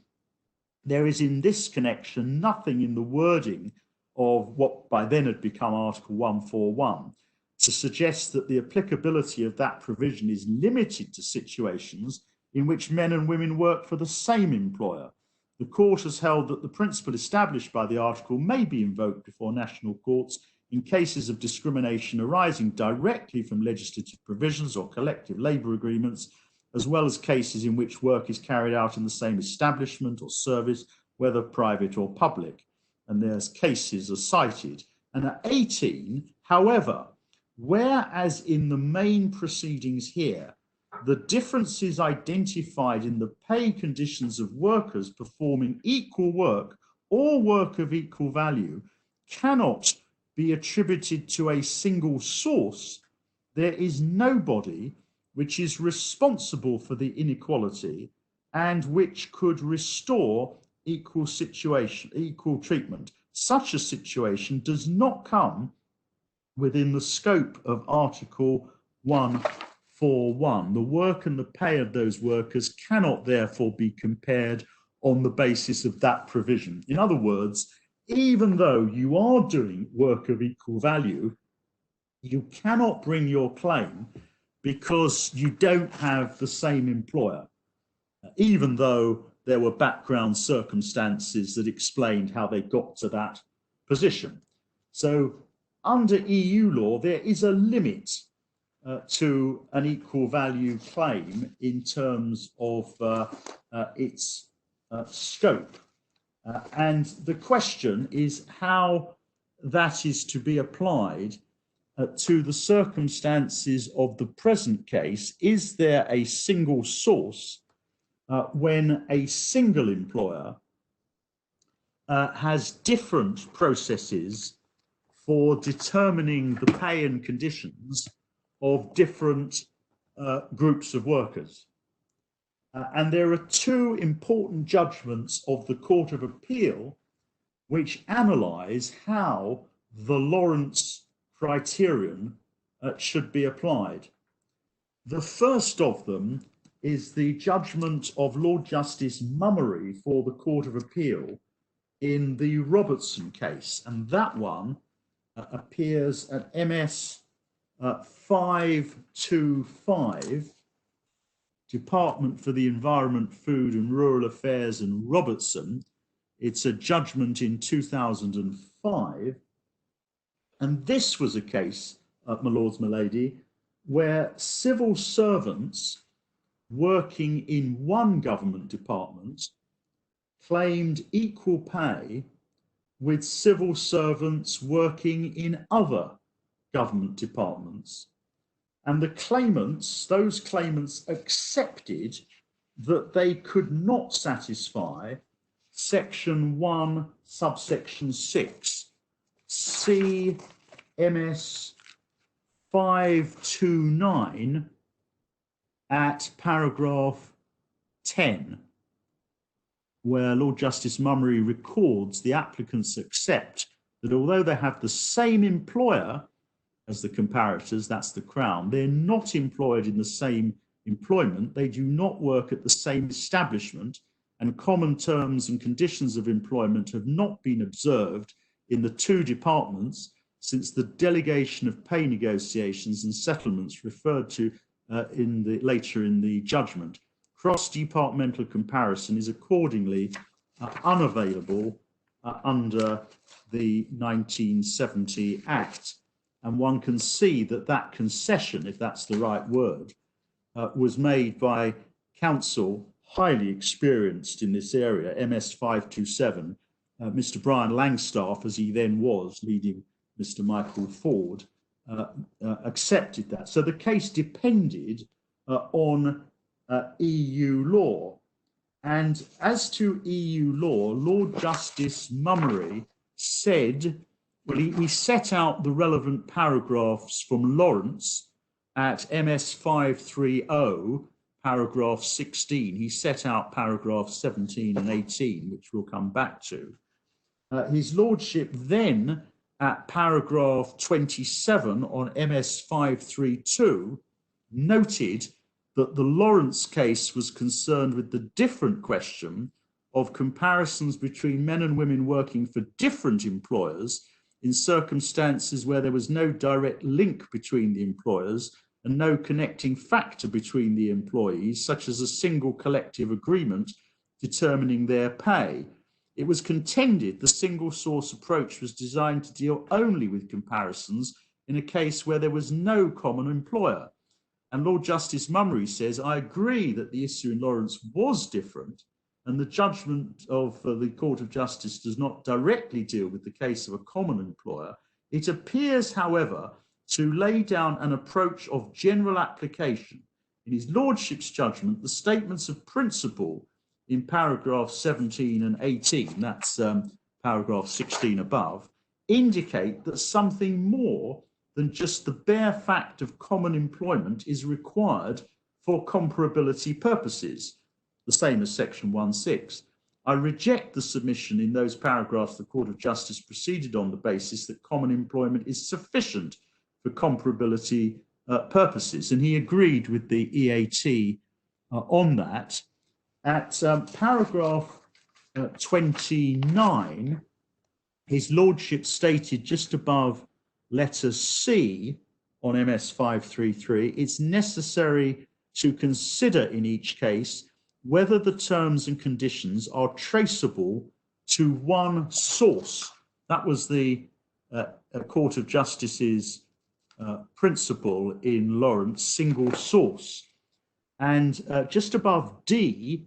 there is in this connection nothing in the wording of what by then had become Article 141 to suggest that the applicability of that provision is limited to situations in which men and women work for the same employer. The court has held that the principle established by the article may be invoked before national courts in cases of discrimination arising directly from legislative provisions or collective labour agreements, as well as cases in which work is carried out in the same establishment or service, whether private or public. And there's cases are cited. And at 18, however, whereas in the main proceedings here, the differences identified in the pay conditions of workers performing equal work or work of equal value cannot be attributed to a single source, there is nobody which is responsible for the inequality and which could restore equal treatment. Such a situation does not come within the scope of Article 141. The work and the pay of those workers cannot therefore be compared on the basis of that provision. In other words, even though you are doing work of equal value, you cannot bring your claim because you don't have the same employer, even though there were background circumstances that explained how they got to that position. So under EU law, there is a limit to an equal value claim in terms of its scope. And the question is how that is to be applied to the circumstances of the present case. Is there a single source when a single employer has different processes for determining the pay and conditions of different groups of workers? And there are two important judgments of the Court of Appeal which analyse how the Lawrence criterion should be applied. The first of them is the judgment of Lord Justice Mummery for the Court of Appeal in the Robertson case, and that one appears at MS 525, Department for the Environment, Food and Rural Affairs and Robertson. It's a judgment in 2005. And this was a case, my lords, my lady, where civil servants working in one government department claimed equal pay with civil servants working in other government departments. And the claimants, those claimants accepted that they could not satisfy Section 1, subsection 6, CMS 529 at paragraph 10, where Lord Justice Mummery records the applicants accept that although they have the same employer as the comparators, that's the Crown, they're not employed in the same employment, they do not work at the same establishment, and common terms and conditions of employment have not been observed in the two departments since the delegation of pay negotiations and settlements referred to later in the judgment. Cross-departmental comparison is accordingly unavailable under the 1970 Act. And one can see that that concession, if that's the right word, was made by counsel highly experienced in this area, MS 527, Mr. Brian Langstaff, as he then was, leading Mr. Michael Ford, accepted that. So the case depended on EU law. And as to EU law, Lord Justice Mummery said, well, he set out the relevant paragraphs from Lawrence at MS 530, paragraph 16. He set out paragraphs 17 and 18, which we'll come back to. His Lordship then, at paragraph 27 on MS 532, noted that the Lawrence case was concerned with the different question of comparisons between men and women working for different employers in circumstances where there was no direct link between the employers and no connecting factor between the employees, such as a single collective agreement determining their pay. It was contended the single source approach was designed to deal only with comparisons in a case where there was no common employer. And Lord Justice Mummery says, I agree that the issue in Lawrence was different, and the judgment of the Court of Justice does not directly deal with the case of a common employer. It appears, however, to lay down an approach of general application. In his Lordship's judgment, the statements of principle in paragraph 17 and 18, that's paragraph 16 above, indicate that something more than just the bare fact of common employment is required for comparability purposes, the same as section 1.6. I reject the submission in those paragraphs the Court of Justice proceeded on the basis that common employment is sufficient for comparability purposes, and he agreed with the EAT on that. At paragraph 29, his Lordship stated just above letter C on MS 533, it's necessary to consider in each case whether the terms and conditions are traceable to one source. That was the Court of Justice's principle in Lawrence, single source. And just above D,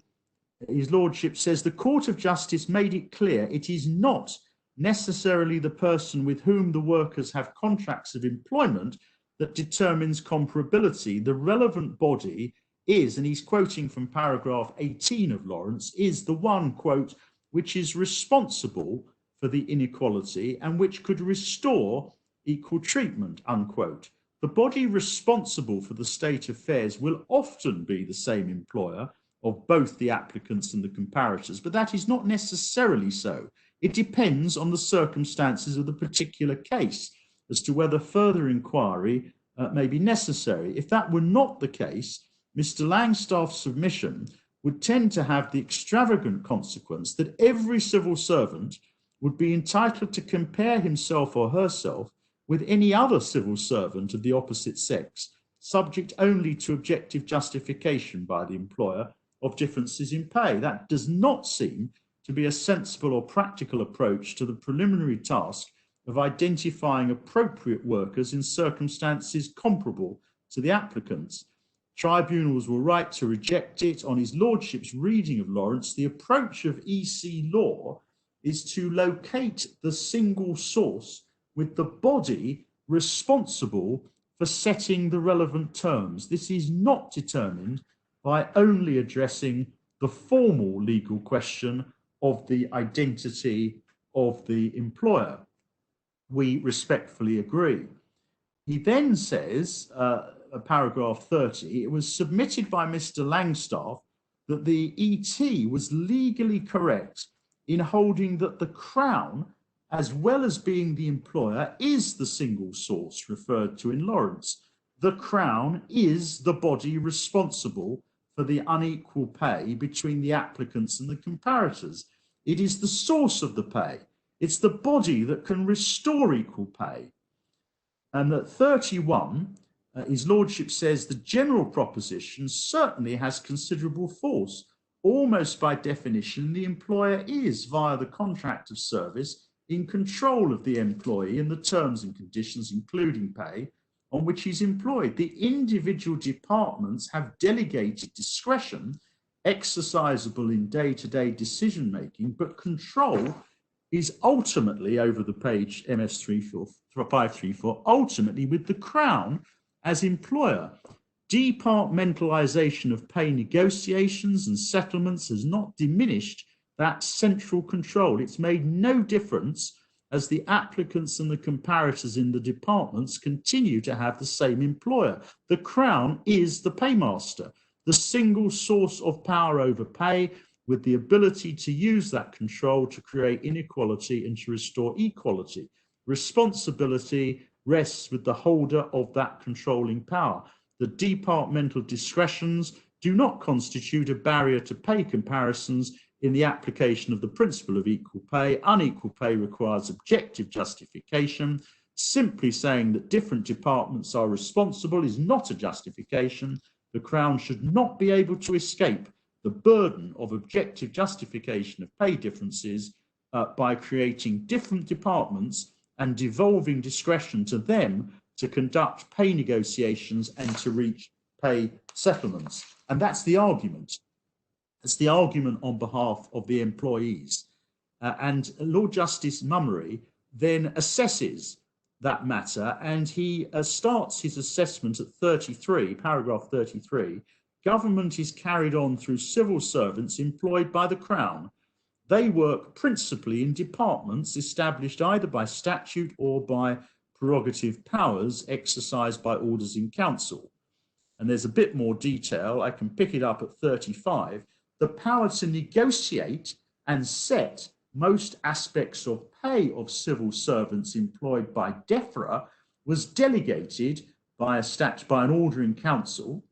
his Lordship says, the Court of Justice made it clear it is not necessarily the person with whom the workers have contracts of employment that determines comparability. The relevant body is, and he's quoting from paragraph 18 of Lawrence, is the one, quote, which is responsible for the inequality and which could restore equal treatment, unquote. The body responsible for the state of affairs will often be the same employer of both the applicants and the comparators, but that is not necessarily so. It depends on the circumstances of the particular case as to whether further inquiry may be necessary. If that were not the case, Mr. Langstaff's submission would tend to have the extravagant consequence that every civil servant would be entitled to compare himself or herself with any other civil servant of the opposite sex, subject only to objective justification by the employer of differences in pay. That does not seem to be a sensible or practical approach to the preliminary task of identifying appropriate workers in circumstances comparable to the applicants. Tribunals were right to reject it. On his Lordship's reading of Lawrence, the approach of EC law is to locate the single source with the body responsible for setting the relevant terms. This is not determined by only addressing the formal legal question of the identity of the employer. We respectfully agree. He then says, paragraph 30, it was submitted by Mr. Langstaff that the ET was legally correct in holding that the Crown, as well as being the employer, is the single source referred to in Lawrence. The Crown is the body responsible for the unequal pay between the applicants and the comparators. It is the source of the pay. It's the body that can restore equal pay. And at 31, his Lordship says the general proposition certainly has considerable force. Almost by definition, the employer is, via the contract of service, in control of the employee and the terms and conditions, including pay, on which he's employed. The individual departments have delegated discretion, exercisable in day-to-day decision-making, but control is ultimately, over the page MS 534, ultimately with the Crown as employer. Departmentalisation of pay negotiations and settlements has not diminished that central control. It's made no difference as the applicants and the comparators in the departments continue to have the same employer. The Crown is the paymaster, the single source of power over pay, with the ability to use that control to create inequality and to restore equality. Responsibility rests with the holder of that controlling power. The departmental discretions do not constitute a barrier to pay comparisons in the application of the principle of equal pay. Unequal pay requires objective justification. Simply saying that different departments are responsible is not a justification. The Crown should not be able to escape the burden of objective justification of pay differences by creating different departments and devolving discretion to them to conduct pay negotiations and to reach pay settlements. And that's the argument. It's the argument on behalf of the employees. And Lord Justice Mummery then assesses that matter, and he starts his assessment at 33, paragraph 33. Government is carried on through civil servants employed by the Crown. They work principally in departments established either by statute or by prerogative powers exercised by orders in council. And there's a bit more detail. I can pick it up at 35. The power to negotiate and set most aspects of pay of civil servants employed by DEFRA was delegated by an order in council.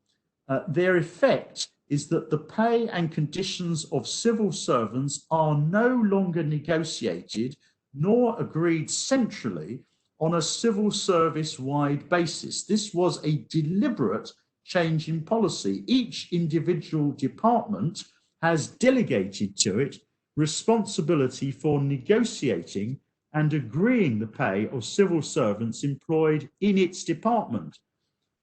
Their effect is that the pay and conditions of civil servants are no longer negotiated nor agreed centrally on a civil service-wide basis. This was a deliberate change in policy. Each individual department has delegated to it responsibility for negotiating and agreeing the pay of civil servants employed in its department.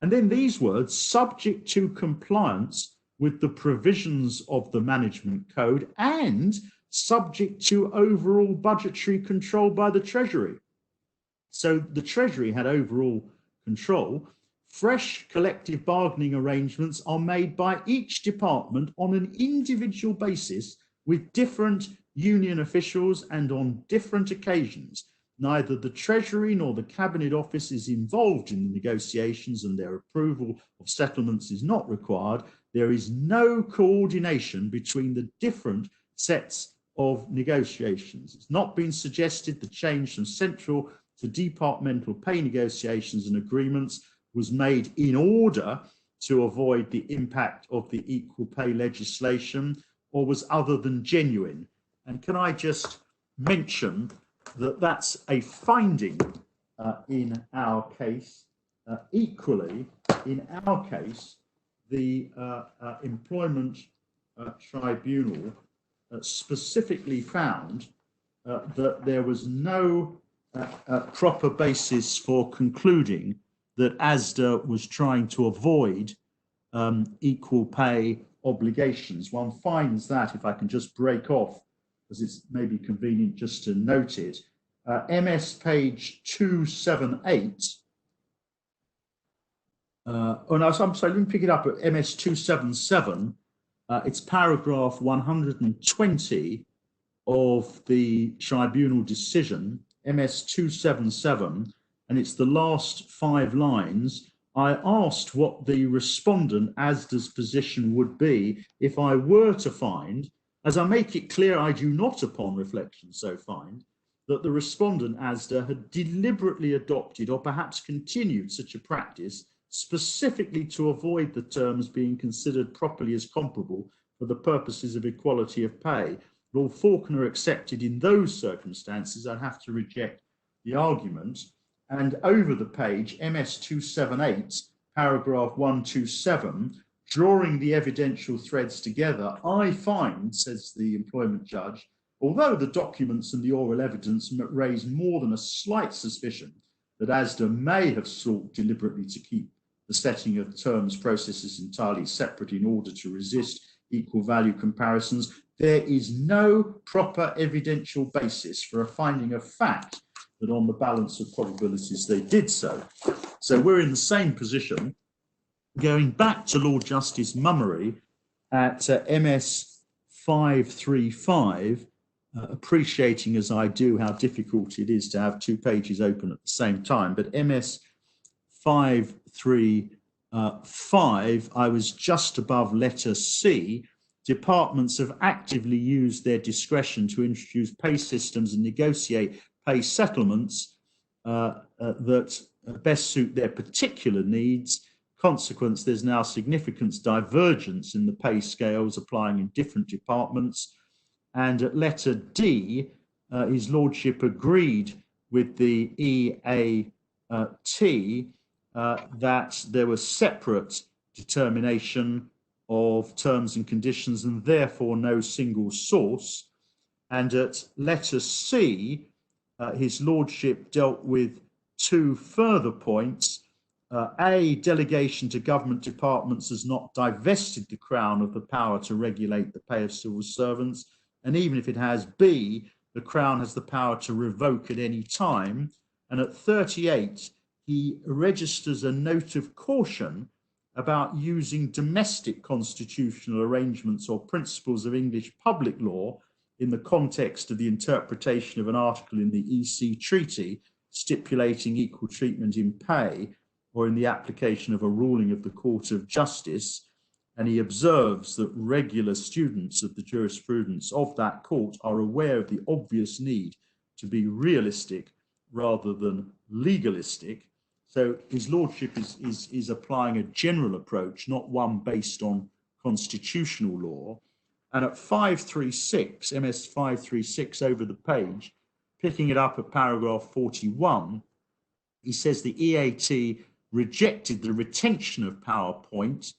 And then these words, subject to compliance with the provisions of the Management Code and subject to overall budgetary control by the Treasury. So the Treasury had overall control. Fresh collective bargaining arrangements are made by each department on an individual basis with different union officials and on different occasions. Neither the Treasury nor the Cabinet Office is involved in the negotiations, and their approval of settlements is not required. There is no coordination between the different sets of negotiations. It's not been suggested the change from central to departmental pay negotiations and agreements was made in order to avoid the impact of the equal pay legislation or was other than genuine. And can I just mention that that's a finding in our case. Equally, in our case, the Employment Tribunal specifically found that there was no proper basis for concluding that Asda was trying to avoid equal pay obligations. One finds that, if I can just break off, as it's maybe convenient just to note it, MS page 278. Oh no, I'm sorry, let me pick it up at MS 277. It's paragraph 120 of the tribunal decision, MS 277, and it's the last 5 lines. I asked what the respondent Asda's position would be if I were to find, as I make it clear I do not upon reflection so find, that the respondent Asda had deliberately adopted or perhaps continued such a practice specifically to avoid the terms being considered properly as comparable for the purposes of equality of pay. Lord Faulkner accepted in those circumstances, I'd have to reject the argument. And over the page, MS 278, paragraph 127, drawing the evidential threads together, I find, says the employment judge, although the documents and the oral evidence raise more than a slight suspicion that Asda may have sought deliberately to keep the setting of terms processes entirely separate in order to resist equal value comparisons, there is no proper evidential basis for a finding of fact that on the balance of probabilities they did so. So we're in the same position. Going back to Lord Justice Mummery at MS 535, appreciating as I do how difficult it is to have 2 pages open at the same time, but MS 535, I was just above letter C, departments have actively used their discretion to introduce pay systems and negotiate pay settlements that best suit their particular needs. Consequence, there's now significant divergence in the pay scales applying in different departments. And at letter D, His Lordship agreed with the EAT that there was separate determination of terms and conditions and therefore no single source. And at letter C, His Lordship dealt with two further points. A, delegation to government departments has not divested the Crown of the power to regulate the pay of civil servants. And even if it has, B, the Crown has the power to revoke at any time. And at 38, he registers a note of caution about using domestic constitutional arrangements or principles of English public law in the context of the interpretation of an article in the EC Treaty stipulating equal treatment in pay, or in the application of a ruling of the Court of Justice. And he observes that regular students of the jurisprudence of that court are aware of the obvious need to be realistic rather than legalistic. So His Lordship is applying a general approach, not one based on constitutional law. And at 536, MS 536 over the page, picking it up at paragraph 41, he says the EAT rejected the retention of PowerPoint.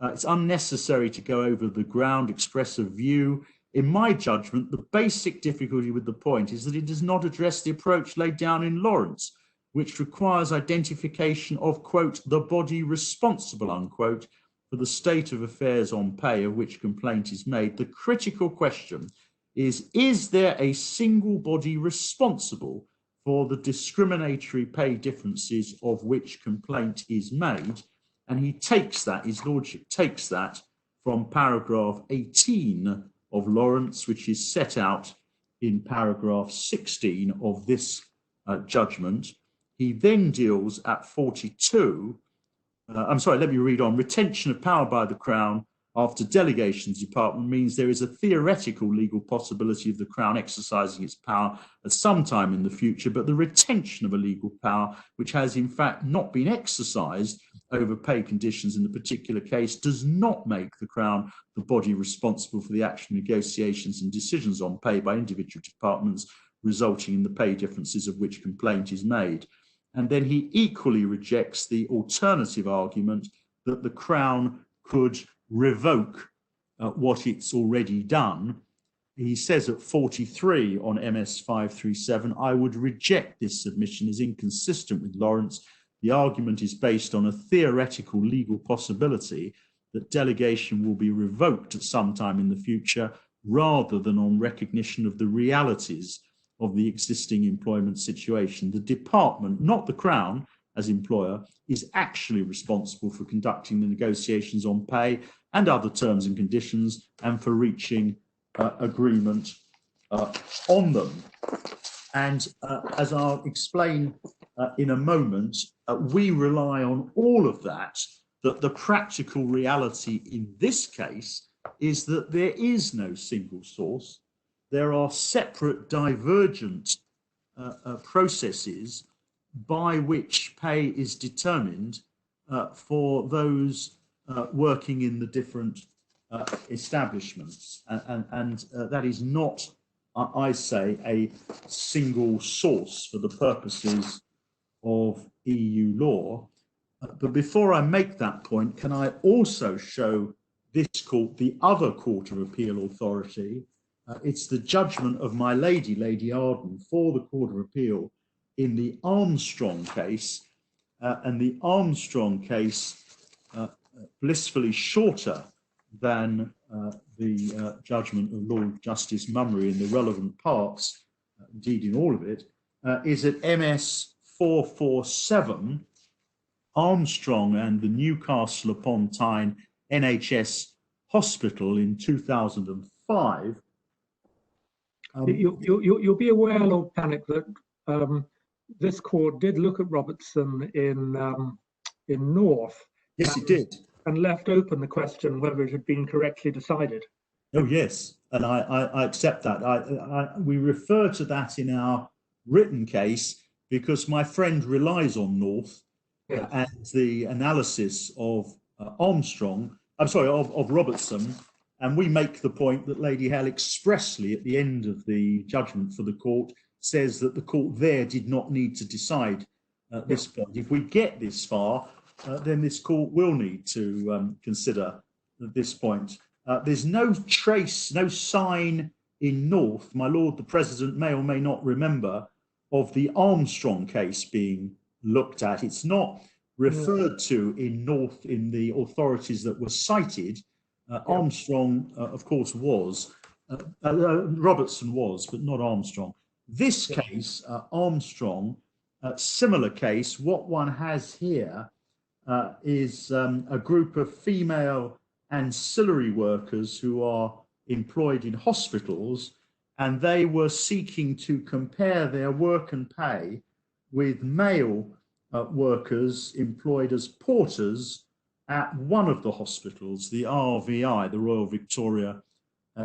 It's unnecessary to go over the ground, express a view. In my judgment, the basic difficulty with the point is that it does not address the approach laid down in Lawrence, which requires identification of, quote, the body responsible, unquote, for the state of affairs on pay of which complaint is made. The critical question is there a single body responsible for the discriminatory pay differences of which complaint is made? And he takes that, His Lordship takes that from paragraph 18 of Lawrence, which is set out in paragraph 16 of this judgment. He then deals at 42, let me read on. Retention of power by the Crown after delegations department means there is a theoretical legal possibility of the Crown exercising its power at some time in the future, but the retention of a legal power which has in fact not been exercised over pay conditions in the particular case does not make the Crown the body responsible for the action, negotiations and decisions on pay by individual departments resulting in the pay differences of which complaint is made. And then he equally rejects the alternative argument that the Crown could revoke what it's already done. He says at 43 on MS 537, I would reject this submission as inconsistent with Lawrence. The argument is based on a theoretical legal possibility that delegation will be revoked at some time in the future, rather than on recognition of the realities of the existing employment situation. The department, not the Crown as employer, is actually responsible for conducting the negotiations on pay and other terms and conditions and for reaching agreement on them. And as I'll explain in a moment, we rely on all of that, that the practical reality in this case is that there is no single source. There are separate divergent processes by which pay is determined for those working in the different establishments. And that is not, I say, a single source for the purposes of EU law. But before I make that point, can I also show this court, the other Court of Appeal authority? It's the judgment of my lady, Lady Arden, for the Court of Appeal in the Armstrong case, and the Armstrong case, blissfully shorter than the judgment of Lord Justice Mummery in the relevant parts, indeed in all of it, is at MS 447, Armstrong and the Newcastle upon Tyne NHS Hospital in 2005. You'll be aware, Lord Panic, that this court did look at Robertson in North. Yes, it did. And left open the question whether it had been correctly decided. Oh, yes, and I accept that. We refer to that in our written case because my friend relies on North and the analysis of Armstrong, I'm sorry, of Robertson, and we make the point that Lady Hale expressly at the end of the judgment for the court says that the court there did not need to decide at this point. If we get this far, then this court will need to consider at this point. There's no trace, no sign in North, my Lord the President may or may not remember, of the Armstrong case being looked at. It's not referred to in North in the authorities that were cited. Armstrong, of course, was. Robertson was, but not Armstrong. This case, Armstrong, similar case, what one has here is a group of female ancillary workers who are employed in hospitals, and they were seeking to compare their work and pay with male workers employed as porters at one of the hospitals, the RVI, the Royal Victoria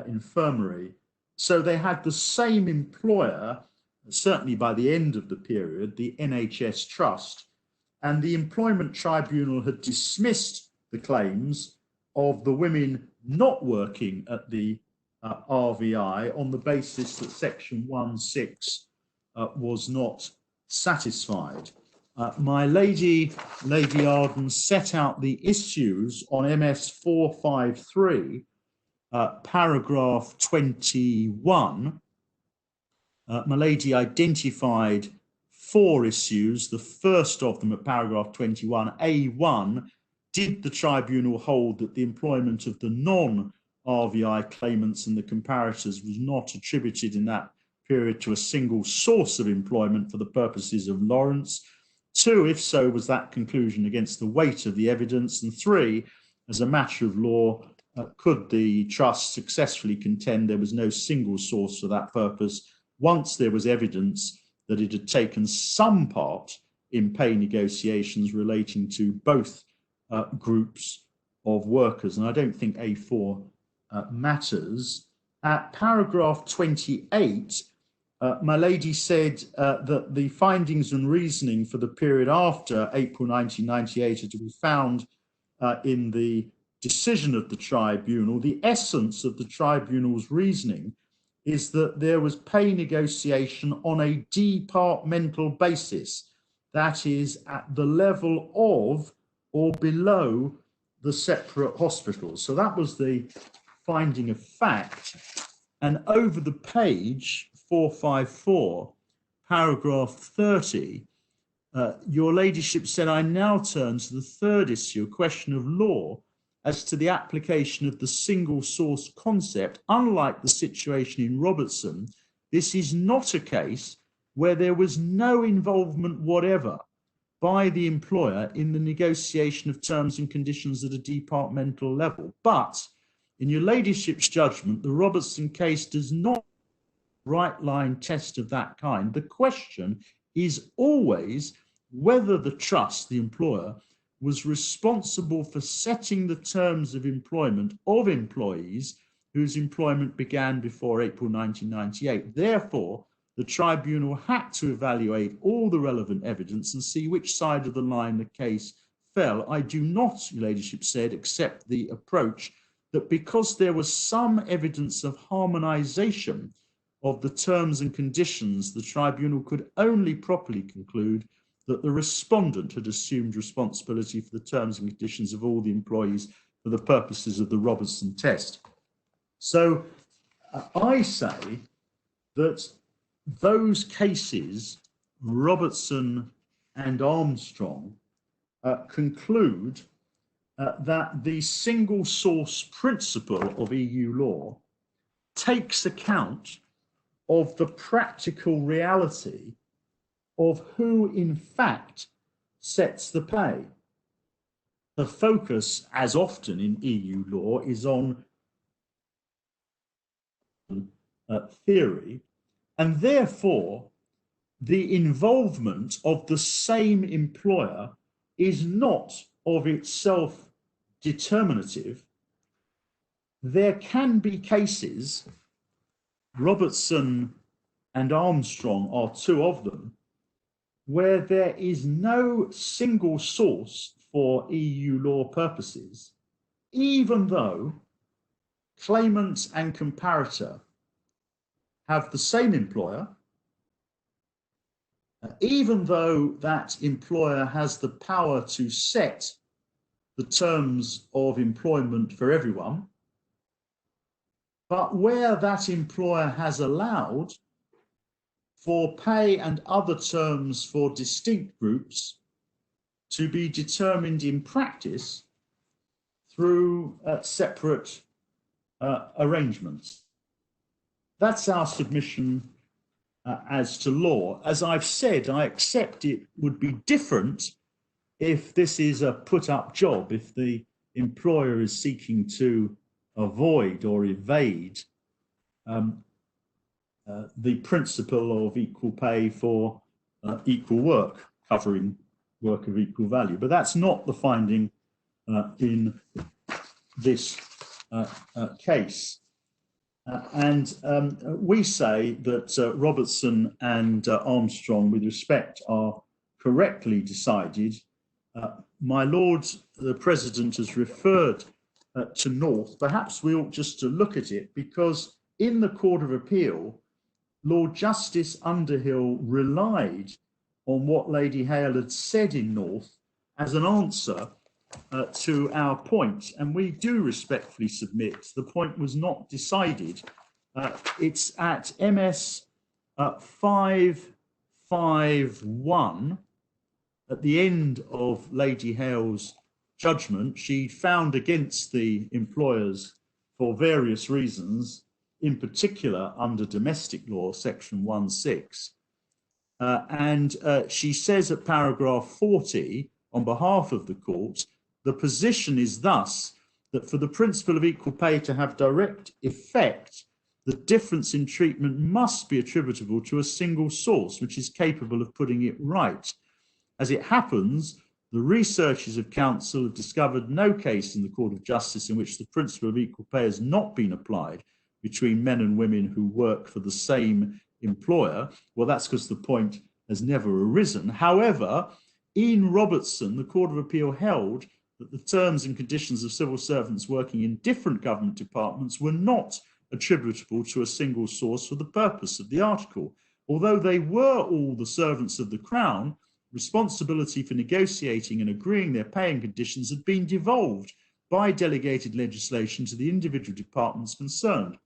Infirmary. So they had the same employer, certainly by the end of the period, the NHS Trust, and the Employment Tribunal had dismissed the claims of the women not working at the RVI on the basis that Section 1.6 was not satisfied. My Lady Arden set out the issues on MS 453, paragraph 21. My Lady identified 4 issues, the first of them at paragraph 21. A1, did the tribunal hold that the employment of the non-RVI claimants and the comparators was not attributed in that period to a single source of employment for the purposes of Lawrence? 2, if so, was that conclusion against the weight of the evidence? And 3, as a matter of law, could the trust successfully contend there was no single source for that purpose once there was evidence that it had taken some part in pay negotiations relating to both groups of workers? And I don't think A4 matters. At paragraph 28, my lady said that the findings and reasoning for the period after April 1998 are to be found in the decision of the tribunal. The essence of the tribunal's reasoning is that there was pay negotiation on a departmental basis, that is, at the level of or below the separate hospitals. So that was the finding of fact. And over the page, 454, paragraph 30, your ladyship said, I now turn to the third issue, a question of law, as to the application of the single source concept. Unlike the situation in Robertson, this is not a case where there was no involvement whatever by the employer in the negotiation of terms and conditions at a departmental level. But in your ladyship's judgment, the Robertson case does not right line test of that kind. The question is always whether the trust, the employer, was responsible for setting the terms of employment of employees whose employment began before April 1998. Therefore, the tribunal had to evaluate all the relevant evidence and see which side of the line the case fell. I do not, your ladyship said, accept the approach that because there was some evidence of harmonisation of the terms and conditions, the tribunal could only properly conclude that the respondent had assumed responsibility for the terms and conditions of all the employees for the purposes of the Robertson test. So I say that those cases, Robertson and Armstrong, conclude that the single source principle of EU law takes account of the practical reality of who in fact sets the pay. The focus, as often in EU law, is on theory, and therefore the involvement of the same employer is not of itself determinative there can be cases, Robertson and Armstrong are two of them, where there is no single source for EU law purposes, even though claimant and comparator have the same employer, even though that employer has the power to set the terms of employment for everyone, but where that employer has allowed for pay and other terms for distinct groups to be determined in practice through separate arrangements. That's our submission as to law. As I've said, I accept it would be different if this is a put-up job, if the employer is seeking to avoid or evade the principle of equal pay for equal work, covering work of equal value. But that's not the finding in this case. We say that Robertson and Armstrong, with respect, are correctly decided. My Lord, the President has referred to North. Perhaps we ought just to look at it, because in the Court of Appeal, Lord Justice Underhill relied on what Lady Hale had said in North as an answer to our point, and we do respectfully submit the point was not decided. It's at MS 551. At the end of Lady Hale's judgment, she found against the employers for various reasons, in particular under domestic law, section 1.6. And she says at paragraph 40, on behalf of the court, the position is thus that for the principle of equal pay to have direct effect, the difference in treatment must be attributable to a single source, which is capable of putting it right. As it happens, the researchers of counsel have discovered no case in the Court of Justice in which the principle of equal pay has not been applied between men and women who work for the same employer. Well, that's because the point has never arisen. However, in Robertson, the Court of Appeal held that the terms and conditions of civil servants working in different government departments were not attributable to a single source for the purpose of the article. Although they were all the servants of the Crown, responsibility for negotiating and agreeing their pay and conditions had been devolved by delegated legislation to the individual departments concerned.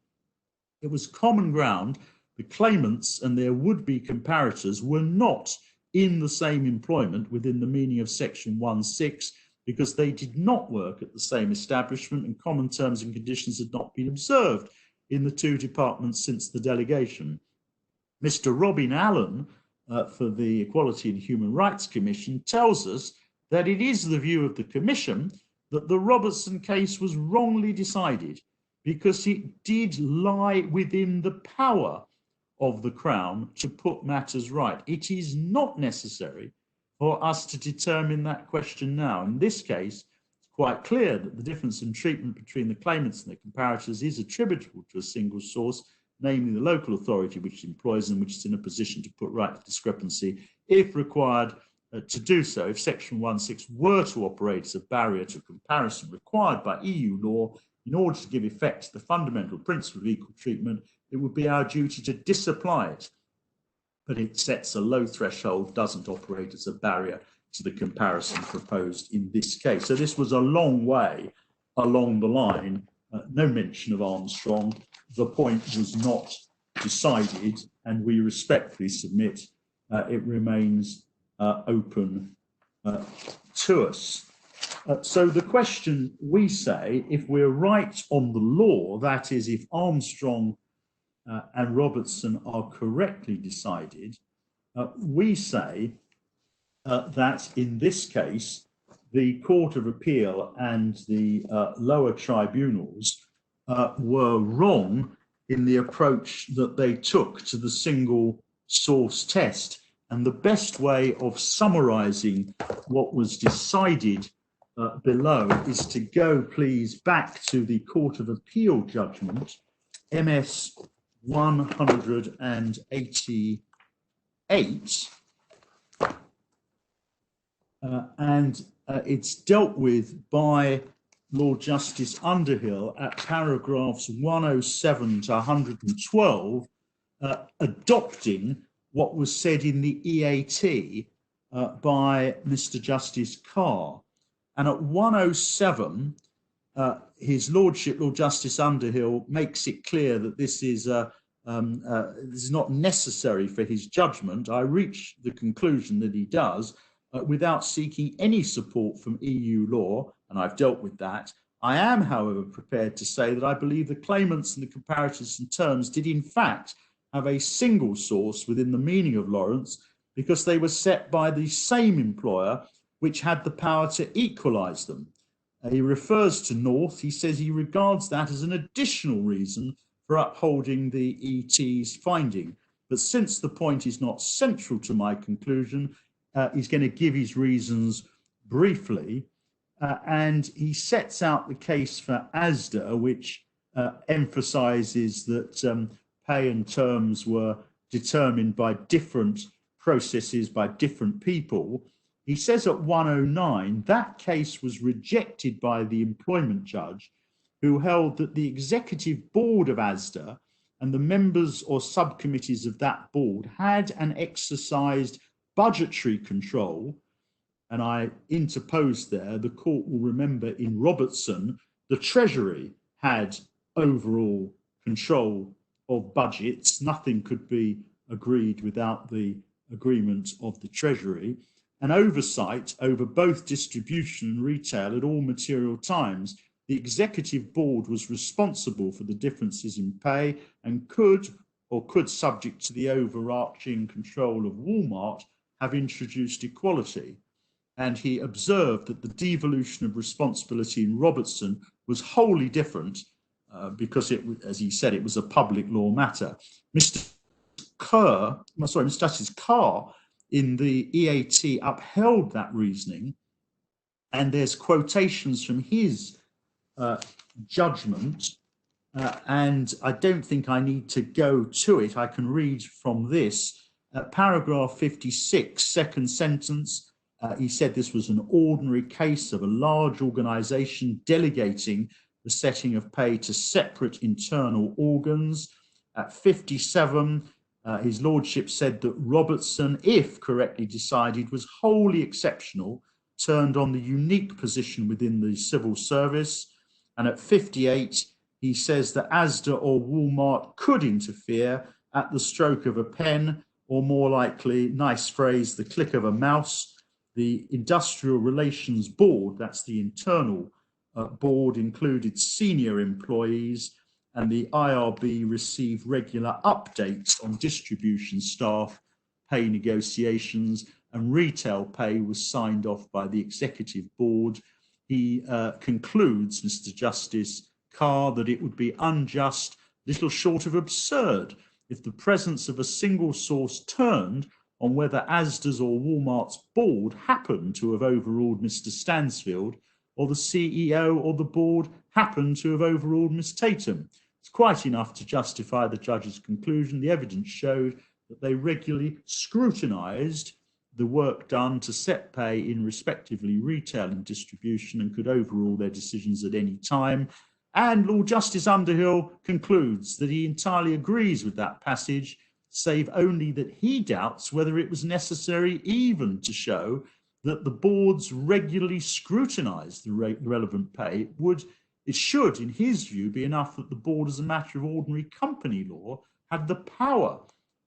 It was common ground the claimants and their would-be comparators were not in the same employment within the meaning of section 1.6 because they did not work at the same establishment and common terms and conditions had not been observed in the two departments since the delegation. Mr. Robin Allen for the Equality and Human Rights Commission tells us that it is the view of the Commission that the Robertson case was wrongly decided because it did lie within the power of the Crown to put matters right. It is not necessary for us to determine that question now. In this case, it's quite clear that the difference in treatment between the claimants and the comparators is attributable to a single source, namely the local authority which employs them, which is in a position to put right the discrepancy if required to do so. If section 1.6 were to operate as a barrier to comparison required by EU law in order to give effect to the fundamental principle of equal treatment, it would be our duty to disapply it. But it sets a low threshold, doesn't operate as a barrier to the comparison proposed in this case. So this was a long way along the line, no mention of Armstrong. The point was not decided, and we respectfully submit it remains open to us. So the question, we say, if we're right on the law, that is, if Armstrong and Robertson are correctly decided, we say that in this case, the Court of Appeal and the lower tribunals were wrong in the approach that they took to the single source test. And the best way of summarizing what was decided below is to go, please, back to the Court of Appeal judgment, MS 188, and it's dealt with by Lord Justice Underhill at paragraphs 107 to 112, adopting what was said in the EAT by Mr. Justice Carr. And at 107, His Lordship, Lord Justice Underhill, makes it clear that this is not necessary for his judgment. I reach the conclusion that he does without seeking any support from EU law, and I've dealt with that. I am, however, prepared to say that I believe the claimants and the comparators and terms did in fact have a single source within the meaning of Lawrence, because they were set by the same employer which had the power to equalise them. He refers to North. He says he regards that as an additional reason for upholding the ET's finding. But since the point is not central to my conclusion, he's going to give his reasons briefly. And he sets out the case for Asda, which emphasises that pay and terms were determined by different processes by different people. He says at 109, that case was rejected by the employment judge, who held that the executive board of Asda and the members or subcommittees of that board had and exercised budgetary control. And I interposed there, the court will remember in Robertson, the Treasury had overall control of budgets. Nothing could be agreed without the agreement of the Treasury, and oversight over both distribution and retail at all material times. The executive board was responsible for the differences in pay and could, subject to the overarching control of Walmart, have introduced equality. And he observed that the devolution of responsibility in Robertson was wholly different because, as he said, it was a public law matter. Mr. Justice Carr in the EAT upheld that reasoning, and there's quotations from his judgment, and I don't think I need to go to it. I can read from this. Paragraph 56, second sentence, he said this was an ordinary case of a large organisation delegating the setting of pay to separate internal organs. At 57, his lordship said that Robertson, if correctly decided, was wholly exceptional, turned on the unique position within the civil service. And at 58, he says that Asda or Walmart could interfere at the stroke of a pen, or more likely, nice phrase, the click of a mouse. The Industrial Relations Board, that's the internal board, included senior employees, and the IRB received regular updates on distribution staff, pay negotiations, and retail pay was signed off by the executive board. He concludes, Mr. Justice Carr, that it would be unjust, little short of absurd, if the presence of a single source turned on whether Asda's or Walmart's board happened to have overruled Mr. Stansfield, or the CEO or the board happened to have overruled Miss Tatum. It's quite enough to justify the judge's conclusion. The evidence showed that they regularly scrutinised the work done to set pay in respectively retail and distribution, and could overrule their decisions at any time. And Lord Justice Underhill concludes that he entirely agrees with that passage, save only that he doubts whether it was necessary even to show that the boards regularly scrutinised the relevant pay. It should, in his view, be enough that the board, as a matter of ordinary company law, had the power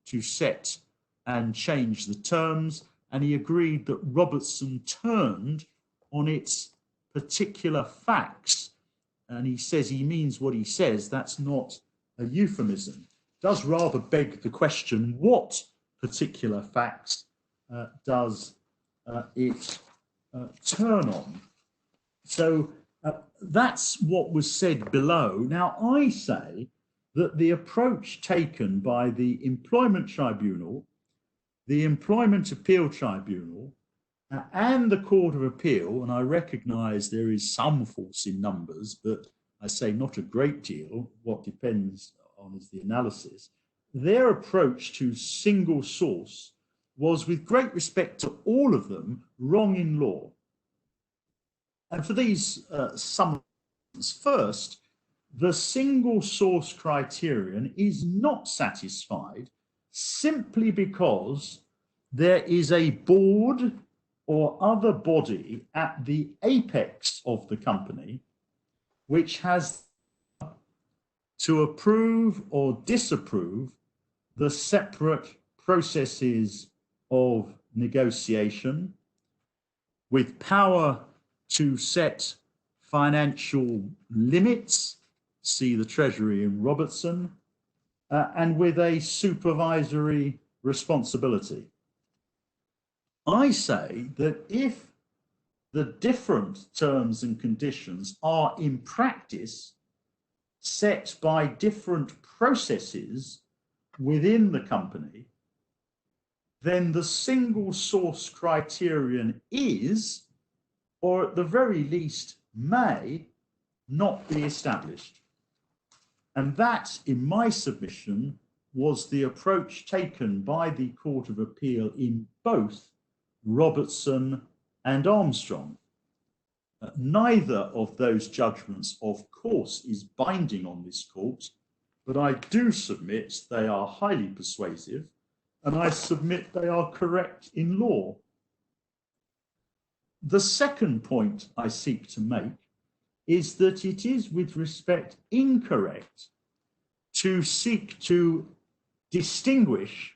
to set and change the terms, and he agreed that Robertson turned on its particular facts. And he says he means what he says. That's not a euphemism. It does rather beg the question, what particular facts does it turn on? So that's what was said below. Now, I say that the approach taken by the Employment Tribunal, the Employment Appeal Tribunal, And the Court of Appeal, and I recognise there is some force in numbers, but I say not a great deal, what depends on is the analysis, their approach to single source was, with great respect to all of them, wrong in law. And for these some reasons. First, the single source criterion is not satisfied simply because there is a board or other body at the apex of the company which has to approve or disapprove the separate processes of negotiation, with power to set financial limits, see the Treasury in Robertson, and with a supervisory responsibility. I say that if the different terms and conditions are in practice set by different processes within the company, then the single source criterion is, or at the very least may, not be established. And that, in my submission, was the approach taken by the Court of Appeal in both Robertson and Armstrong. Neither of those judgments, of course, is binding on this court, but I do submit they are highly persuasive, and I submit they are correct in law. The second point I seek to make is that it is, with respect, incorrect to seek to distinguish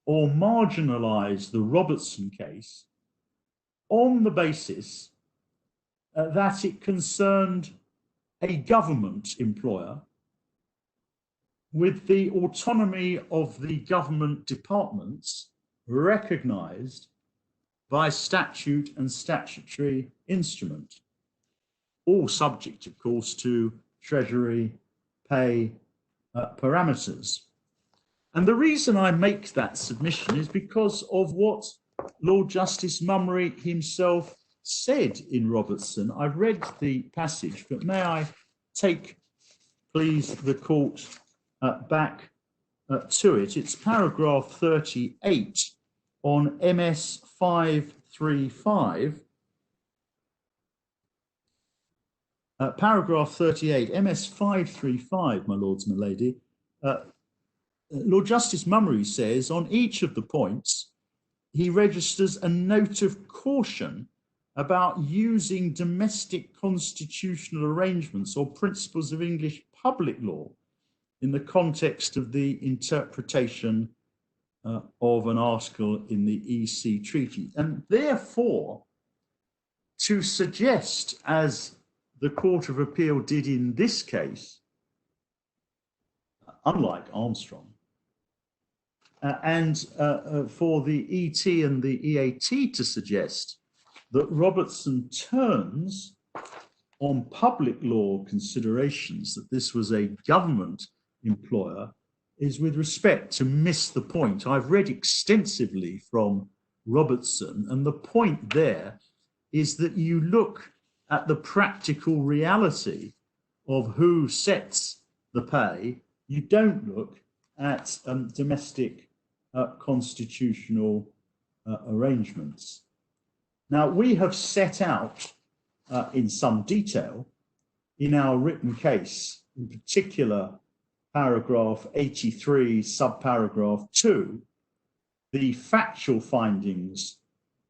or marginalise the Robertson case on the basis that it concerned a government employer with the autonomy of the government departments recognised by statute and statutory instrument, all subject, of course, to Treasury pay parameters. And the reason I make that submission is because of what Lord Justice Mummery himself said in Robertson. I've read the passage, but may I take, please, the court back to it. It's paragraph 38 on MS 535. Paragraph 38, MS 535, my lords and my lady. Lord Justice Mummery says on each of the points, he registers a note of caution about using domestic constitutional arrangements or principles of English public law in the context of the interpretation of an article in the EC Treaty. And therefore, to suggest, as the Court of Appeal did in this case, unlike Armstrong, and for the ET and the EAT to suggest that Robertson turns on public law considerations, that this was a government employer, is, with respect, to miss the point. I've read extensively from Robertson, and the point there is that you look at the practical reality of who sets the pay. You don't look at domestic constitutional arrangements. Now, we have set out in some detail in our written case, in particular paragraph 83, subparagraph 2, the factual findings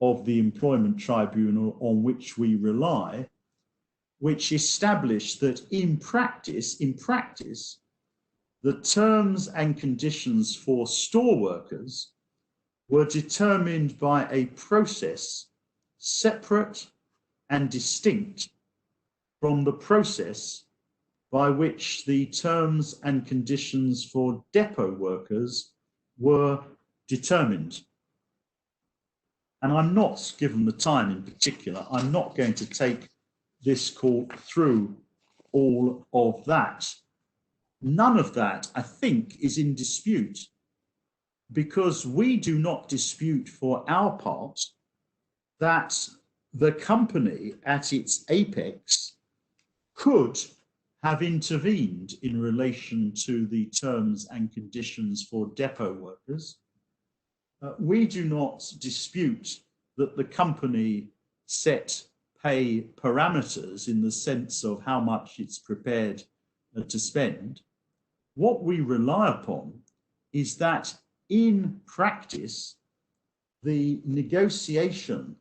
of the Employment Tribunal on which we rely, which establish that in practice, the terms and conditions for store workers were determined by a process separate and distinct from the process by which the terms and conditions for depot workers were determined. And I'm not, given the time in particular, I'm not going to take this court through all of that. None of that, I think, is in dispute, because we do not dispute for our part that the company at its apex could have intervened in relation to the terms and conditions for depot workers. We do not dispute that the company set pay parameters in the sense of how much it's prepared to spend. What we rely upon is that in practice, the negotiation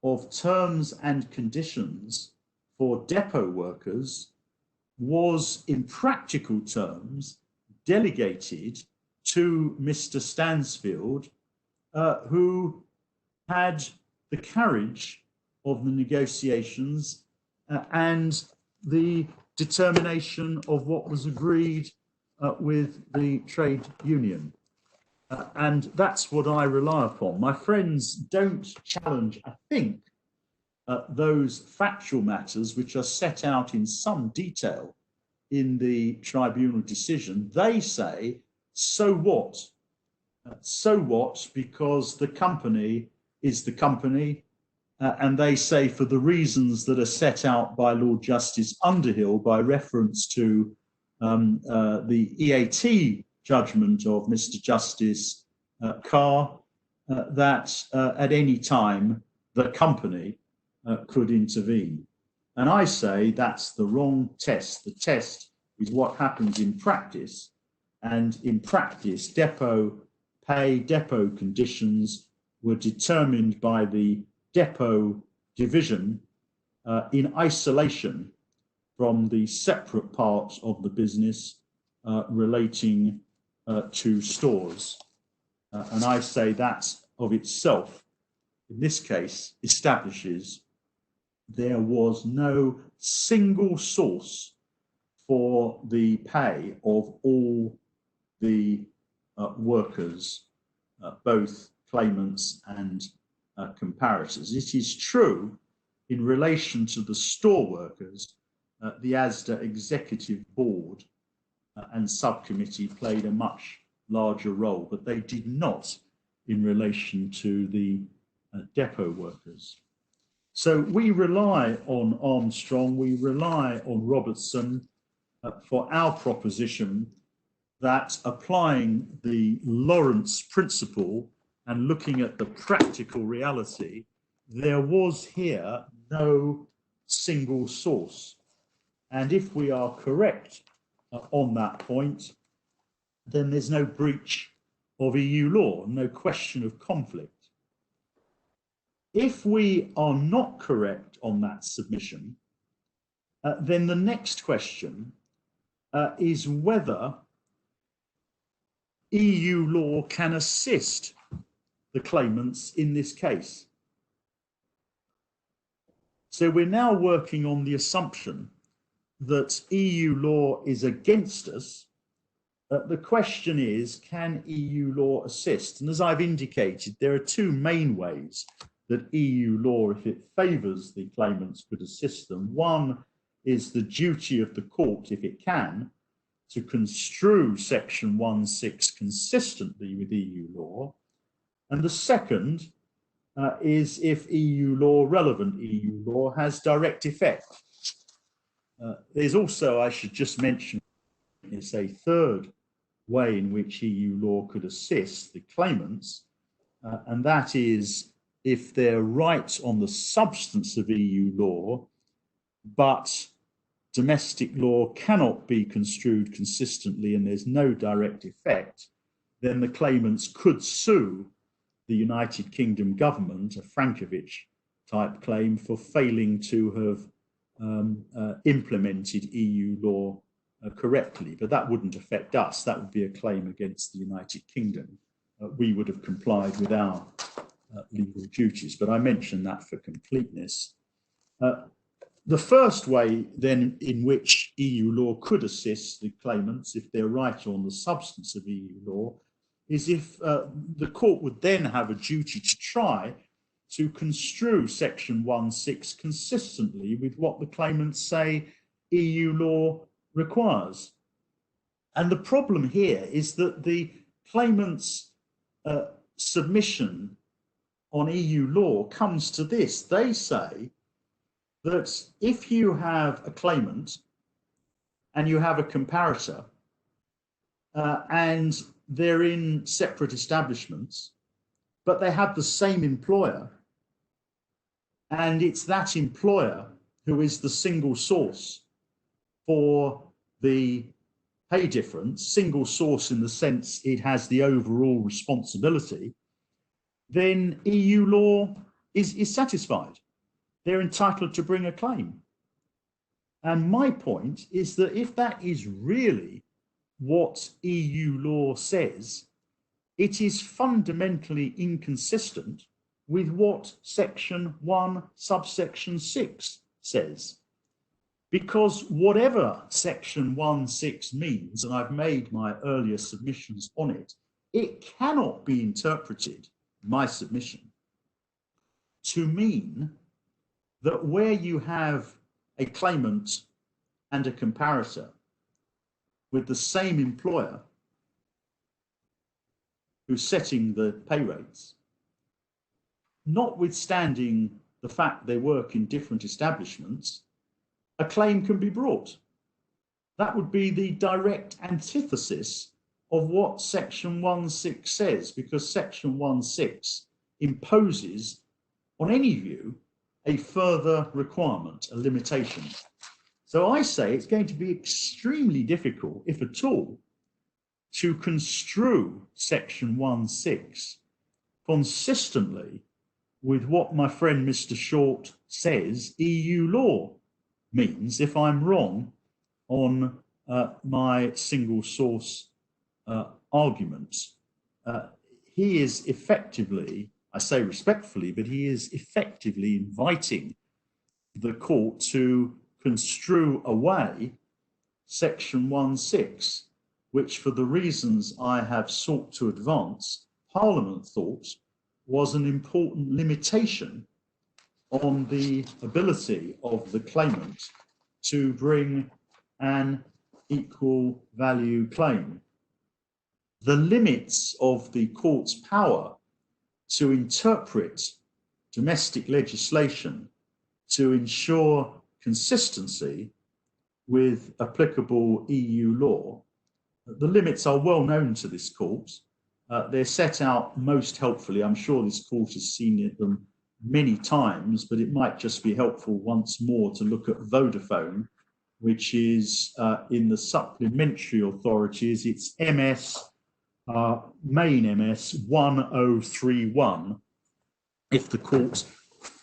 of terms and conditions for depot workers was, in practical terms, delegated to Mr. Stansfield, who had the carriage of the negotiations and the determination of what was agreed with the trade union. And that's what I rely upon. My friends don't challenge, I think, those factual matters which are set out in some detail in the tribunal decision. They say, so what? So what? Because the company is the company, and they say for the reasons that are set out by Lord Justice Underhill by reference to the EAT judgment of Mr. Justice Carr, that at any time the company could intervene. And I say that's the wrong test. The test is what happens in practice, and in practice, depot pay, depot conditions were determined by the depot division in isolation from the separate parts of the business relating to stores. And I say that of itself, in this case, establishes there was no single source for the pay of all the workers, both claimants and comparators. It is true in relation to the store workers, the Asda Executive Board and subcommittee played a much larger role, but they did not in relation to the depot workers. So we rely on Armstrong, we rely on Robertson for our proposition that applying the Lawrence principle and looking at the practical reality, there was here no single source. And if we are correct on that point, then there's no breach of EU law, no question of conflict. If we are not correct on that submission, then the next question is whether EU law can assist the claimants in this case. So we're now working on the assumption that EU law is against us. The question is, can EU law assist? And as I've indicated, there are two main ways that EU law, if it favours the claimants, could assist them. One is the duty of the court, if it can, to construe Section 1.6 consistently with EU law. And the second is if EU law, relevant EU law, has direct effect. There's also, I should just mention, it's a third way in which EU law could assist the claimants, and that is if they're right on the substance of EU law, but domestic law cannot be construed consistently and there's no direct effect, then the claimants could sue the United Kingdom government, a Frankovich type claim, for failing to have implemented EU law correctly. But that wouldn't affect us. That would be a claim against the United Kingdom. We would have complied with our legal duties, but I mention that for completeness. The first way then in which EU law could assist the claimants, if they're right on the substance of EU law, is if the court would then have a duty to try to construe Section 1.6 consistently with what the claimants say EU law requires. And the problem here is that the claimants' submission on EU law comes to this. They say that if you have a claimant and you have a comparator and they're in separate establishments, but they have the same employer, and it's that employer who is the single source for the pay difference, single source in the sense it has the overall responsibility, then EU law is satisfied. They're entitled to bring a claim. And my point is that if that is really what EU law says, it is fundamentally inconsistent with what Section 1, subsection 6 says. Because whatever Section 1.6 means, and I've made my earlier submissions on it, it cannot be interpreted, my submission, to mean that where you have a claimant and a comparator with the same employer who's setting the pay rates, notwithstanding the fact they work in different establishments, a claim can be brought. That would be the direct antithesis of what Section 1.6 says, because Section 1.6 imposes on any view a further requirement, a limitation. So I say it's going to be extremely difficult, if at all, to construe Section 1.6 consistently with what my friend Mr. Short says EU law means, if I'm wrong on my single source arguments. He is effectively, I say respectfully, but he is effectively inviting the court to construe away Section 1.6, which, for the reasons I have sought to advance, Parliament thought was an important limitation on the ability of the claimant to bring an equal value claim. The limits of the court's power to interpret domestic legislation to ensure consistency with applicable EU law, the limits are well known to this court. They're set out most helpfully. I'm sure this court has seen them many times, but it might just be helpful once more to look at Vodafone, which is in the supplementary authorities. It's main MS 1031. If the court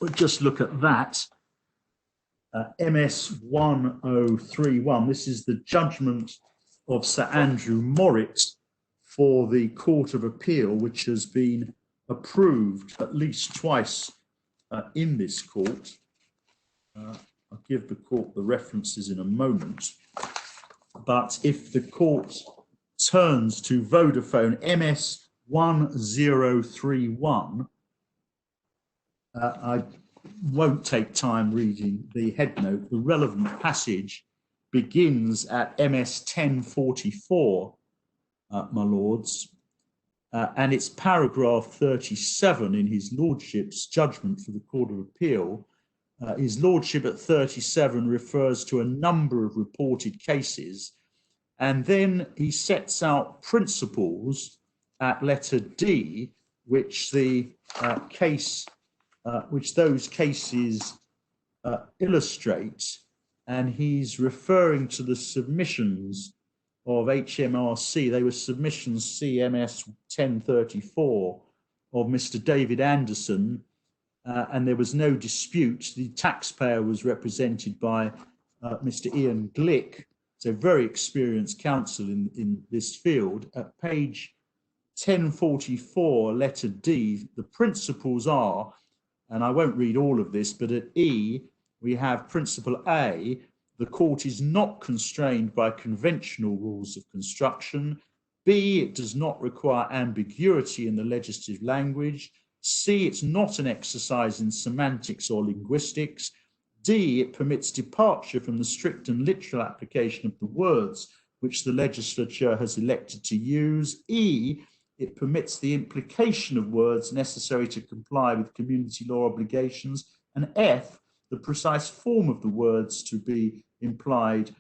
would just look at that, MS 1031, this is the judgment of Sir Andrew Morritt for the Court of Appeal, which has been approved at least twice in this court. I'll give the court the references in a moment. But if the court turns to Vodafone MS 1031, I won't take time reading the headnote. The relevant passage begins at MS 1044, my lords, and it's paragraph 37 in his lordship's judgment for the Court of Appeal. His lordship at 37 refers to a number of reported cases, and then he sets out principles at letter D, which the which those cases illustrate, and he's referring to the submissions of HMRC. They were submissions CMS 1034 of Mr. David Anderson, and there was no dispute. The taxpayer was represented by Mr. Ian Glick, so very experienced counsel in this field. At page 1044, letter D, the principles are, and I won't read all of this, but at E, we have principle A, the court is not constrained by conventional rules of construction. B, it does not require ambiguity in the legislative language. C, it's not an exercise in semantics or linguistics. D, it permits departure from the strict and literal application of the words which the legislature has elected to use. E, it permits the implication of words necessary to comply with community law obligations, and F, the precise form of the words to be implied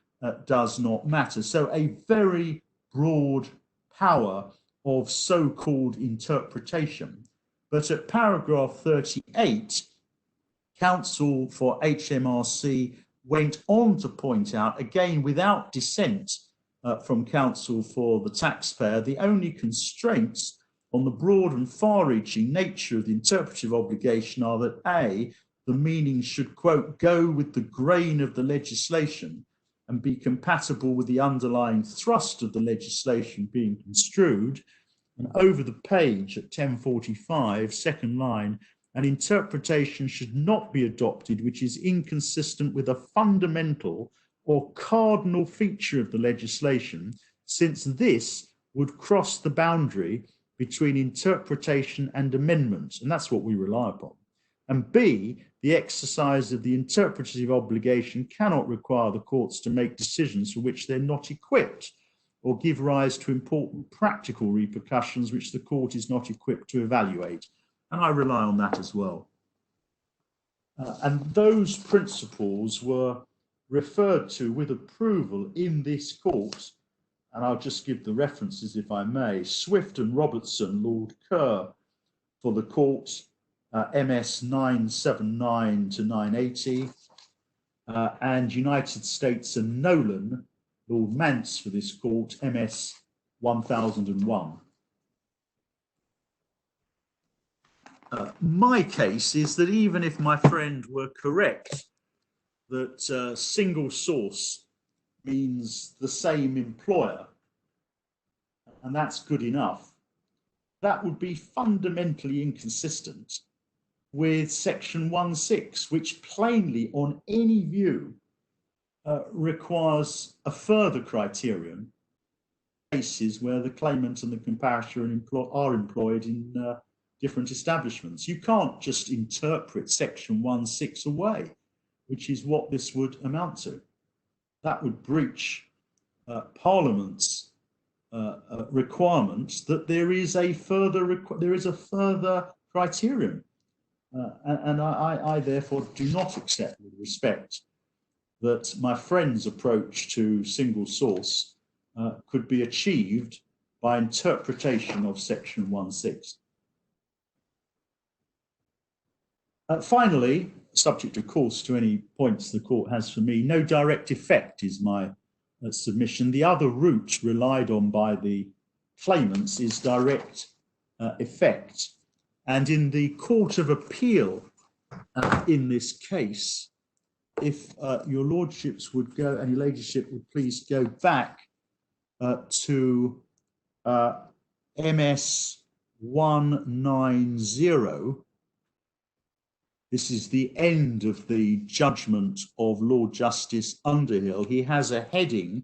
does not matter. So a very broad power of so-called interpretation. But at paragraph 38, counsel for HMRC went on to point out, again without dissent from counsel for the taxpayer, the only constraints on the broad and far-reaching nature of the interpretive obligation are that A, the meaning should, quote, go with the grain of the legislation and be compatible with the underlying thrust of the legislation being construed. And over the page at 1045, second line, an interpretation should not be adopted which is inconsistent with a fundamental or cardinal feature of the legislation, since this would cross the boundary between interpretation and amendment, and that's what we rely upon. And B, the exercise of the interpretative obligation cannot require the courts to make decisions for which they're not equipped, or give rise to important practical repercussions which the court is not equipped to evaluate. And I rely on that as well. And those principles were referred to with approval in this court, and I'll just give the references if I may. Swift and Robertson, Lord Kerr for the court, MS 979 to 980, and United States and Nolan, Lord Mance for this court, MS 1001. My case is that even if my friend were correct that single source means the same employer, and that's good enough, that would be fundamentally inconsistent with section 1.6, which plainly on any view requires a further criterion cases where the claimant and the comparator are employed in different establishments. You can't just interpret section 1.6 away, which is what this would amount to. That would breach Parliament's requirements that there is a further criterion, and I therefore do not accept with respect that my friend's approach to single source could be achieved by interpretation of section 1.6. Finally, subject of course to any points the court has for me, no direct effect is my submission. The other route relied on by the claimants is direct effect. And in the Court of Appeal in this case, if your lordships would go, and your ladyship would please go back to MS 190. This is the end of the judgment of Lord Justice Underhill. He has a heading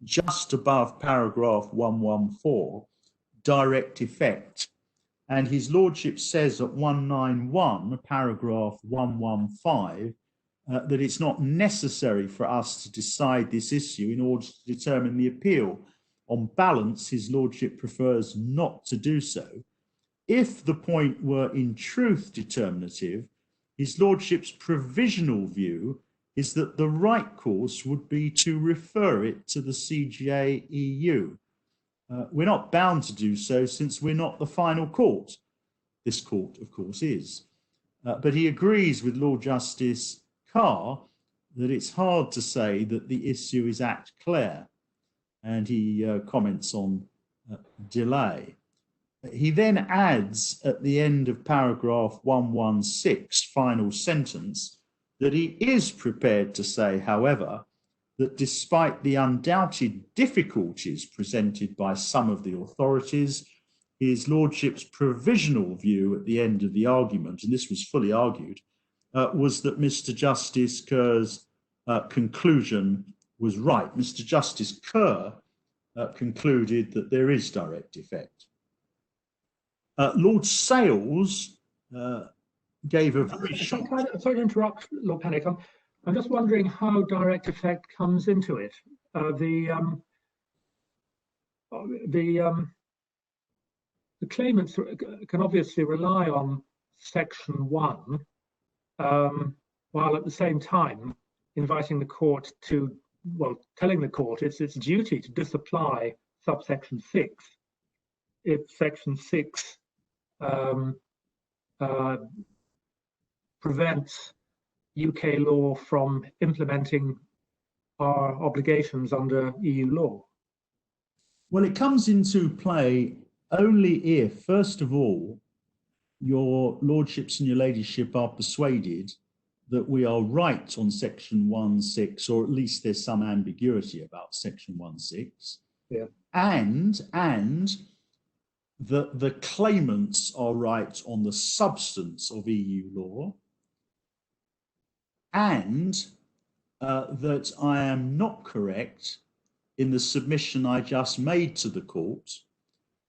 just above paragraph 114, direct effect. And his lordship says at 191, paragraph 115, that it's not necessary for us to decide this issue in order to determine the appeal. On balance, his lordship prefers not to do so. If the point were in truth determinative, his lordship's provisional view is that the right course would be to refer it to the CJA EU. We're not bound to do so since we're not the final court. This court, of course, is. But he agrees with Lord Justice Carr that it's hard to say that the issue is act clair, and he comments on delay. He then adds at the end of paragraph 116, final sentence, that he is prepared to say, however, that despite the undoubted difficulties presented by some of the authorities, his lordship's provisional view at the end of the argument, and this was fully argued, was that Mr. Justice Kerr's conclusion was right. Mr. Justice Kerr concluded that there is direct effect. Lord Sales gave a very short... Sorry to interrupt, Lord Panic. I'm just wondering how direct effect comes into it. The claimants can obviously rely on Section 1, while at the same time inviting the court to, well, telling the court it's its duty to disapply subsection 6 if Section 6 prevents UK law from implementing our obligations under EU law. Well, it comes into play only if, first of all, your lordships and your ladyship are persuaded that we are right on Section 1.6, or at least there's some ambiguity about Section 1.6, yeah, and that the claimants are right on the substance of EU law, and that I am not correct in the submission I just made to the court,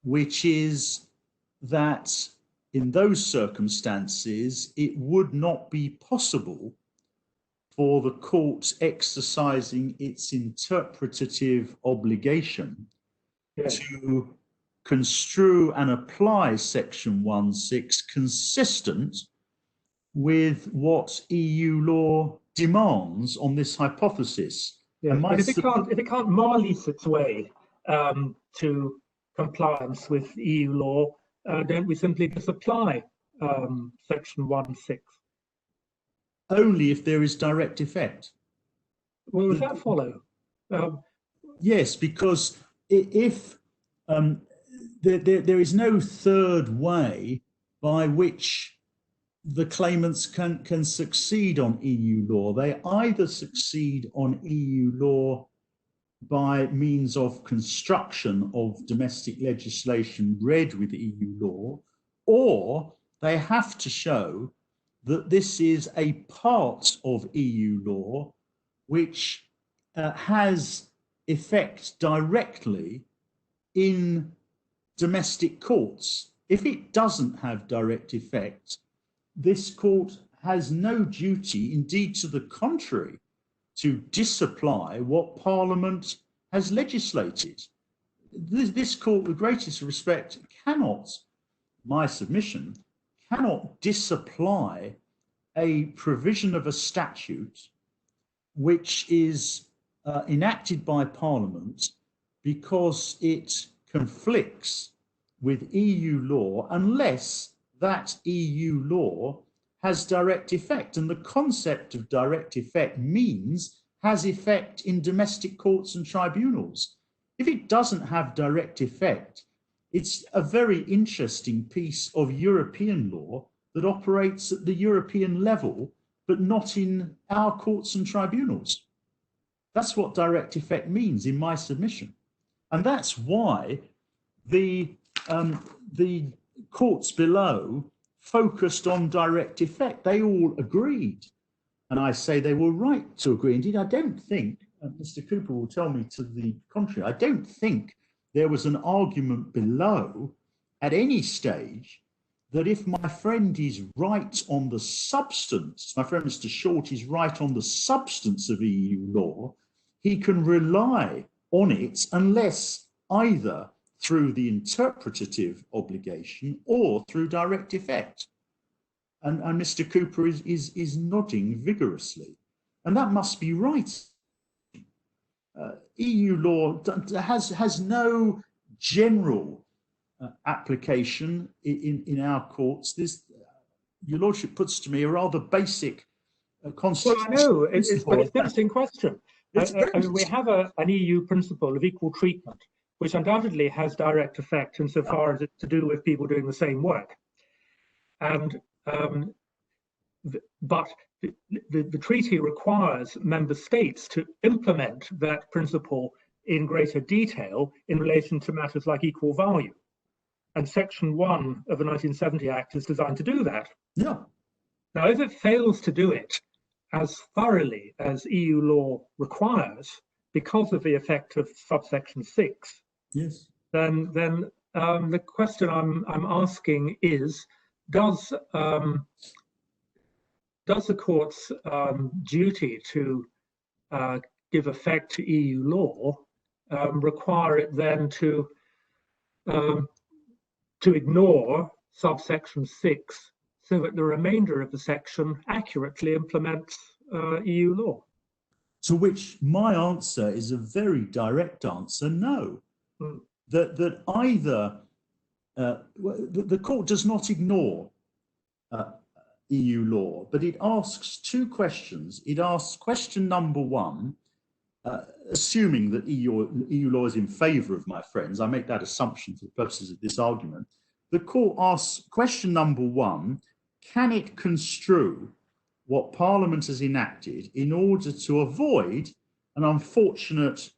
which is that in those circumstances, it would not be possible for the court exercising its interpretative obligation to construe and apply Section 1.6 consistent with what EU law demands on this hypothesis. Yeah. But if it can't malice its way to compliance with EU law, don't we simply disapply Section 1.6? Only if there is direct effect. Well, does that follow? Yes, because if there is no third way by which the claimants can succeed on EU law. They either succeed on EU law by means of construction of domestic legislation read with EU law, or they have to show that this is a part of EU law which has effect directly in domestic courts. If it doesn't have direct effect, this court has no duty, indeed to the contrary, to disapply what Parliament has legislated. This court, with greatest respect, cannot, my submission, cannot disapply a provision of a statute which is enacted by Parliament because it conflicts with EU law unless that EU law has direct effect. And the concept of direct effect means has effect in domestic courts and tribunals. If it doesn't have direct effect, it's a very interesting piece of European law that operates at the European level, but not in our courts and tribunals. That's what direct effect means in my submission. And that's why the courts below focused on direct effect. They all agreed. And I say they were right to agree. Indeed, I don't think, Mr. Cooper will tell me to the contrary, I don't think there was an argument below at any stage that if my friend is right on the substance, my friend Mr. Short is right on the substance of EU law, he can rely on it unless either through the interpretative obligation or through direct effect. And Mr. Cooper is nodding vigorously. And that must be right. EU law has no general application in our courts. This, your lordship puts to me a rather basic constitution. Well, I know, but it's an interesting question. I mean, we have an EU principle of equal treatment, which undoubtedly has direct effect insofar as it's to do with people doing the same work. And but the treaty requires member states to implement that principle in greater detail in relation to matters like equal value. And Section 1 of the 1970 Act is designed to do that. Yeah. Now, if it fails to do it as thoroughly as EU law requires, because of the effect of subsection 6, yes, then the question I'm asking is, does the court's duty to give effect to EU law require it then to to ignore subsection 6 so that the remainder of the section accurately implements EU law? To which my answer is a very direct answer, no. That either the court does not ignore EU law, but it asks two questions. It asks question number one, assuming that EU law is in favour of my friends, I make that assumption for the purposes of this argument. The court asks question number one, can it construe what Parliament has enacted in order to avoid an unfortunate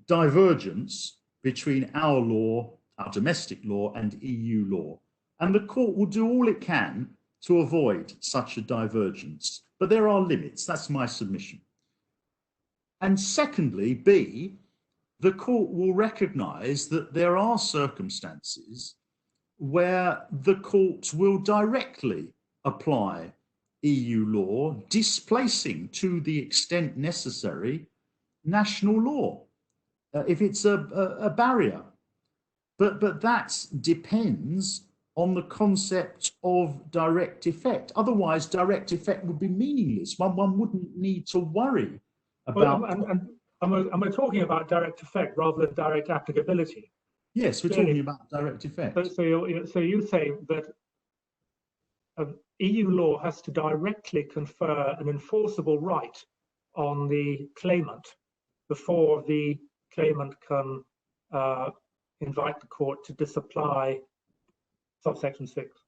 divergence between our law, our domestic law, and EU law? And the court will do all it can to avoid such a divergence. But there are limits. That's my submission. And secondly, B, the court will recognise that there are circumstances where the court will directly apply EU law, displacing to the extent necessary national law, if it's a barrier. But that depends on the concept of direct effect. Otherwise, direct effect would be meaningless. One wouldn't need to worry about... Well, am I talking about direct effect rather than direct applicability? Yes, we're talking about direct effect. So you say that EU law has to directly confer an enforceable right on the claimant before the claimant can invite the court to disapply subsection 6.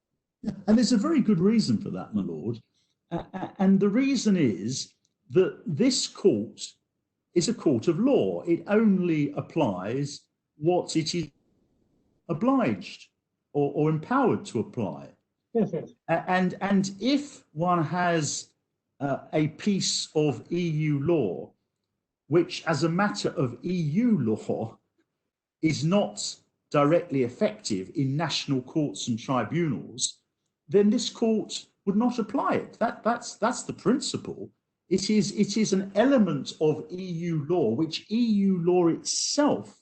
And there's a very good reason for that, my lord. And the reason is that this court is a court of law. It only applies what it is obliged or empowered to apply. Yes, yes. And if one has a piece of EU law, which as a matter of EU law is not directly effective in national courts and tribunals, then this court would not apply it. That's the principle. It is an element of EU law which EU law itself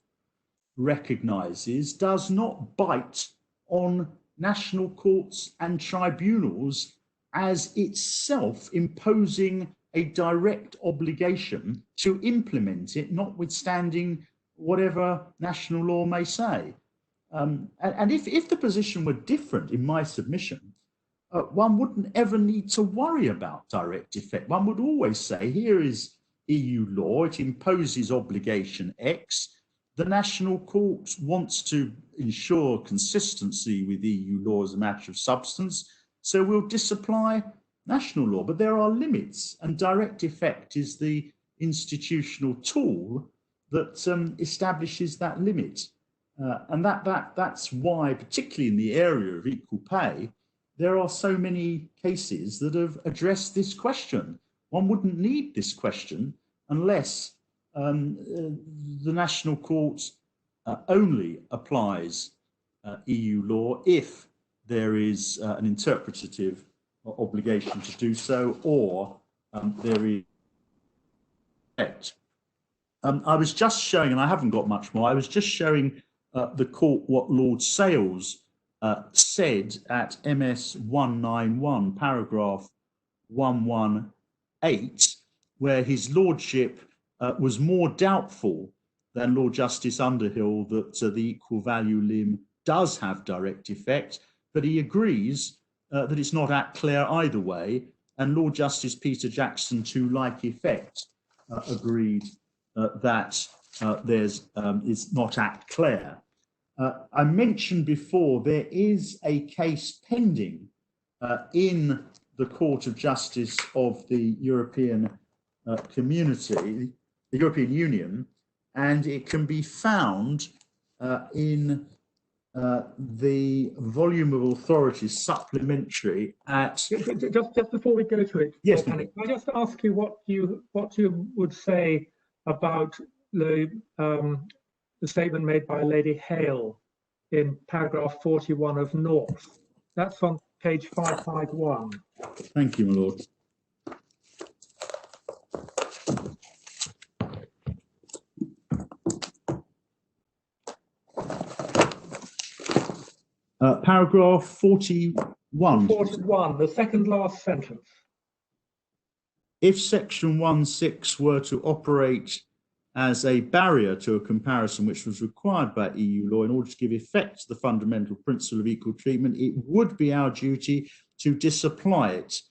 recognises does not bite on national courts and tribunals as itself imposing a direct obligation to implement it, notwithstanding whatever national law may say. And if the position were different in my submission, one wouldn't ever need to worry about direct effect. One would always say, here is EU law, it imposes obligation X. The national court wants to ensure consistency with EU law as a matter of substance, so we'll disapply national law. But there are limits, and direct effect is the institutional tool that establishes that limit. And that's why, particularly in the area of equal pay, there are so many cases that have addressed this question. One wouldn't need this question unless the national court only applies EU law if there is an interpretative obligation to do so, or there is effect. I was just showing, and I haven't got much more, I was just showing the court what Lord Sales said at MS 191, paragraph 118, where his lordship was more doubtful than Lord Justice Underhill that the equal value limb does have direct effect, but he agrees that it's not at clear either way, and Lord Justice Peter Jackson, to like effect, agreed that it's not at clear. I mentioned before there is a case pending in the Court of Justice of the European Community, the European Union, and it can be found in the volume of authorities supplementary at... Just before we go to it, yes, can I just ask you what you would say about the statement made by Lady Hale in paragraph 41 of North? That's on page 551. Thank you, my lord. Paragraph 41. 41, the second last sentence. If section 1.6 were to operate as a barrier to a comparison which was required by EU law in order to give effect to the fundamental principle of equal treatment, it would be our duty to disapply it.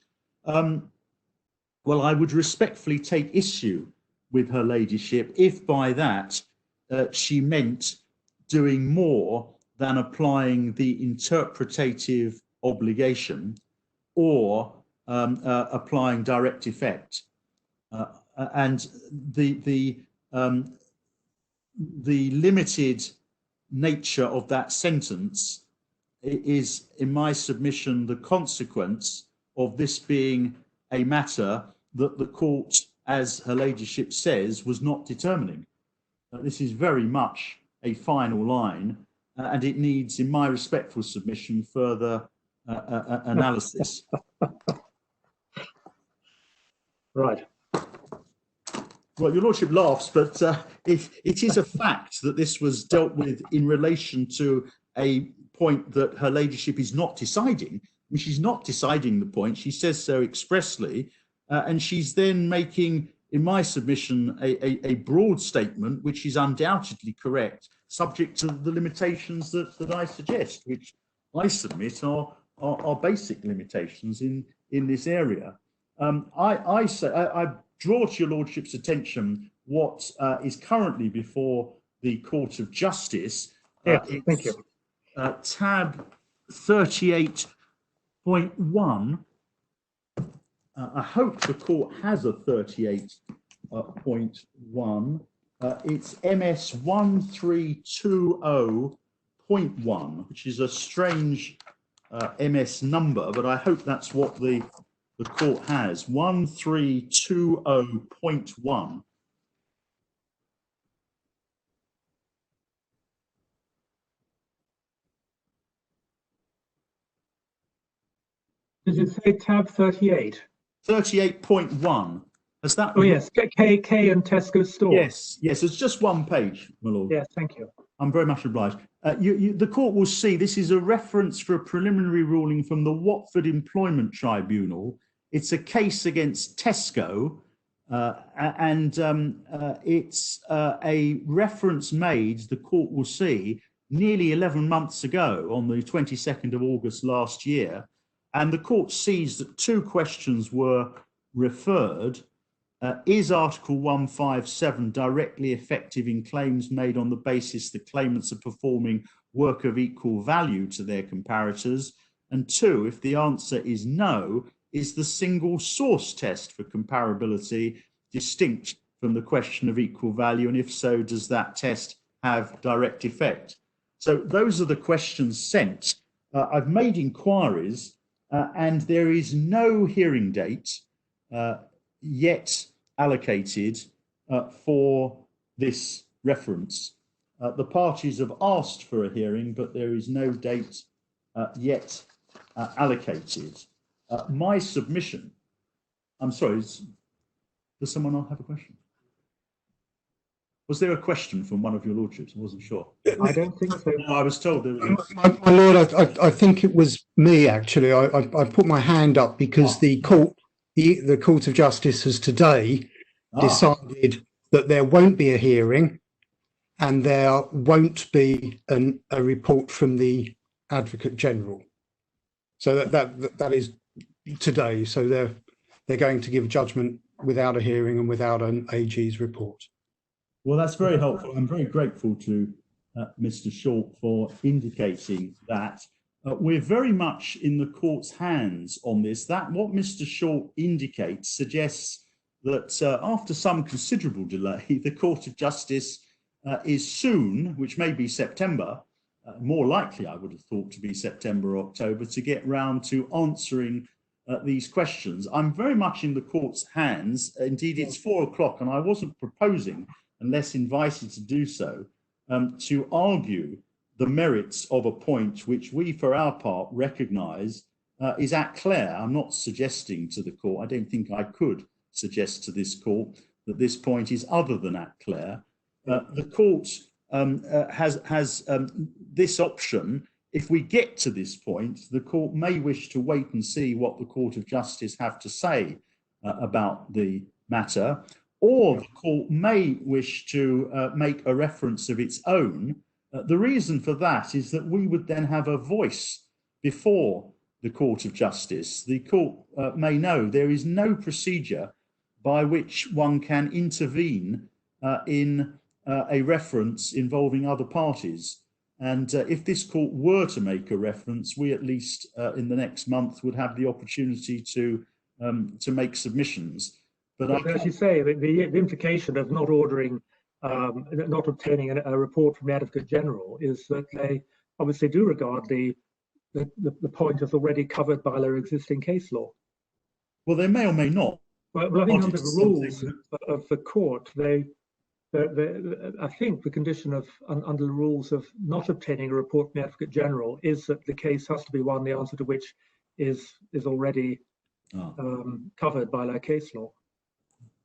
Well, I would respectfully take issue with her ladyship if by that she meant doing more than applying the interpretative obligation or applying direct effect. And the limited nature of that sentence is, in my submission, the consequence of this being a matter that the court, as her ladyship says, was not determining. This is very much a final line, and it needs, in my respectful submission, further analysis. Right. Well, your lordship laughs, but it is a fact that this was dealt with in relation to a point that her ladyship is not deciding. I mean, she's not deciding the point. She says so expressly, and she's then making, in my submission, a broad statement, which is undoubtedly correct, subject to the limitations that I suggest, which I submit are basic limitations in this area. I draw to your lordship's attention what is currently before the Court of Justice. Yes, thank you. Tab 38.1. I hope the court has a 38.1. It's MS 1320.1, which is a strange MS number, but I hope that's what the court has. 1320.1. Does it say tab 38? 38.1. Has that? Oh yes, K and Tesco store. Yes, yes. It's just one page, my lord. Yes, thank you. I'm very much obliged. The court will see this is a reference for a preliminary ruling from the Watford Employment Tribunal. It's a case against Tesco, and it's a reference made, the court will see, nearly 11 months ago on the 22nd of August last year. And the court sees that two questions were referred. Is Article 157 directly effective in claims made on the basis that claimants are performing work of equal value to their comparators? And two, if the answer is no, is the single source test for comparability distinct from the question of equal value? And if so, does that test have direct effect? So those are the questions sent. I've made inquiries and there is no hearing date yet allocated for this reference. The parties have asked for a hearing, but there is no date yet allocated. My submission, I'm sorry, does someone have a question? Was there a question from one of your lordships? I wasn't sure. I don't think so. No, I was told there was. My lord, I think it was me actually. I put my hand up because the Court of Justice has today decided that there won't be a hearing and there won't be a report from the Advocate General. So that is today. So they're going to give judgment without a hearing and without an AG's report. Well, that's very helpful. I'm very grateful to Mr. Short for indicating that. We're very much in the court's hands on this. That what Mr. Short indicates suggests that after some considerable delay, the Court of Justice is soon, which may be September, more likely I would have thought to be September or October, to get round to answering these questions. I'm very much in the court's hands. Indeed, it's 4 o'clock and I wasn't proposing, unless invited to do so, to argue the merits of a point which we, for our part, recognise is at Clare. I'm not suggesting to the court, I don't think I could suggest to this court that this point is other than at Clare. The court has this option if we get to this point, the court may wish to wait and see what the Court of Justice have to say about the matter, or the court may wish to make a reference of its own. The reason for that is that we would then have a voice before the Court of Justice. The court may know there is no procedure by which one can intervene in a reference involving other parties. And if this court were to make a reference, we at least in the next month would have the opportunity to make submissions. But as you say, the implication of not ordering, not obtaining a report from the Advocate General is that they obviously do regard the point as already covered by their existing case law. Well, they may or may not. Well, I think under the rules of the court, I think the condition of under the rules of not obtaining a report from the Advocate General is that the case has to be one the answer to which is already covered by their case law.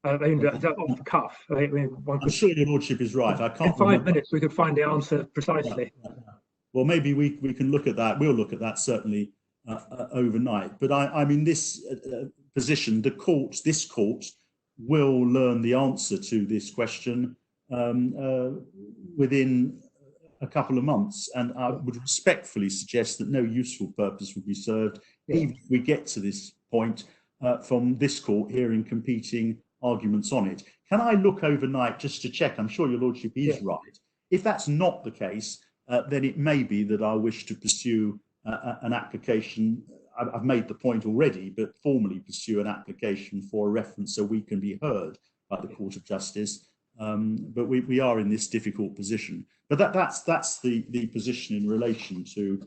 I mean, off the cuff. I'm sure your lordship is right. I can't. In 5 minutes, we could find the answer precisely. Well, maybe we can look at that. We'll look at that certainly overnight. But I mean, this position, this court will learn the answer to this question within a couple of months, and I would respectfully suggest that no useful purpose would be served, even if we get to this point from this court hearing competing arguments on it. Can I look overnight just to check? I'm sure your lordship is right. If that's not the case, then it may be that I wish to pursue an application. I've made the point already, but formally pursue an application for a reference so we can be heard by the Court of Justice. But we are in this difficult position. But that's the position in relation to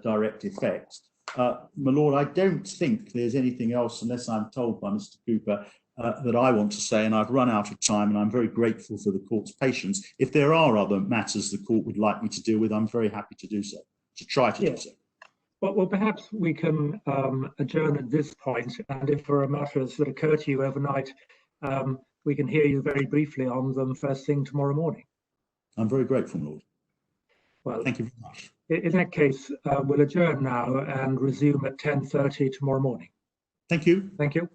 direct effect. My Lord, I don't think there's anything else, unless I'm told by Mr. Cooper, that I want to say, and I've run out of time, and I'm very grateful for the court's patience. If there are other matters the court would like me to deal with, I'm very happy to do so, to try to do so. Well, perhaps we can adjourn at this point, and if there are matters that occur to you overnight, we can hear you very briefly on them first thing tomorrow morning. I'm very grateful, Lord. Well, thank you very much. In that case, we'll adjourn now and resume at 10:30 tomorrow morning. Thank you. Thank you.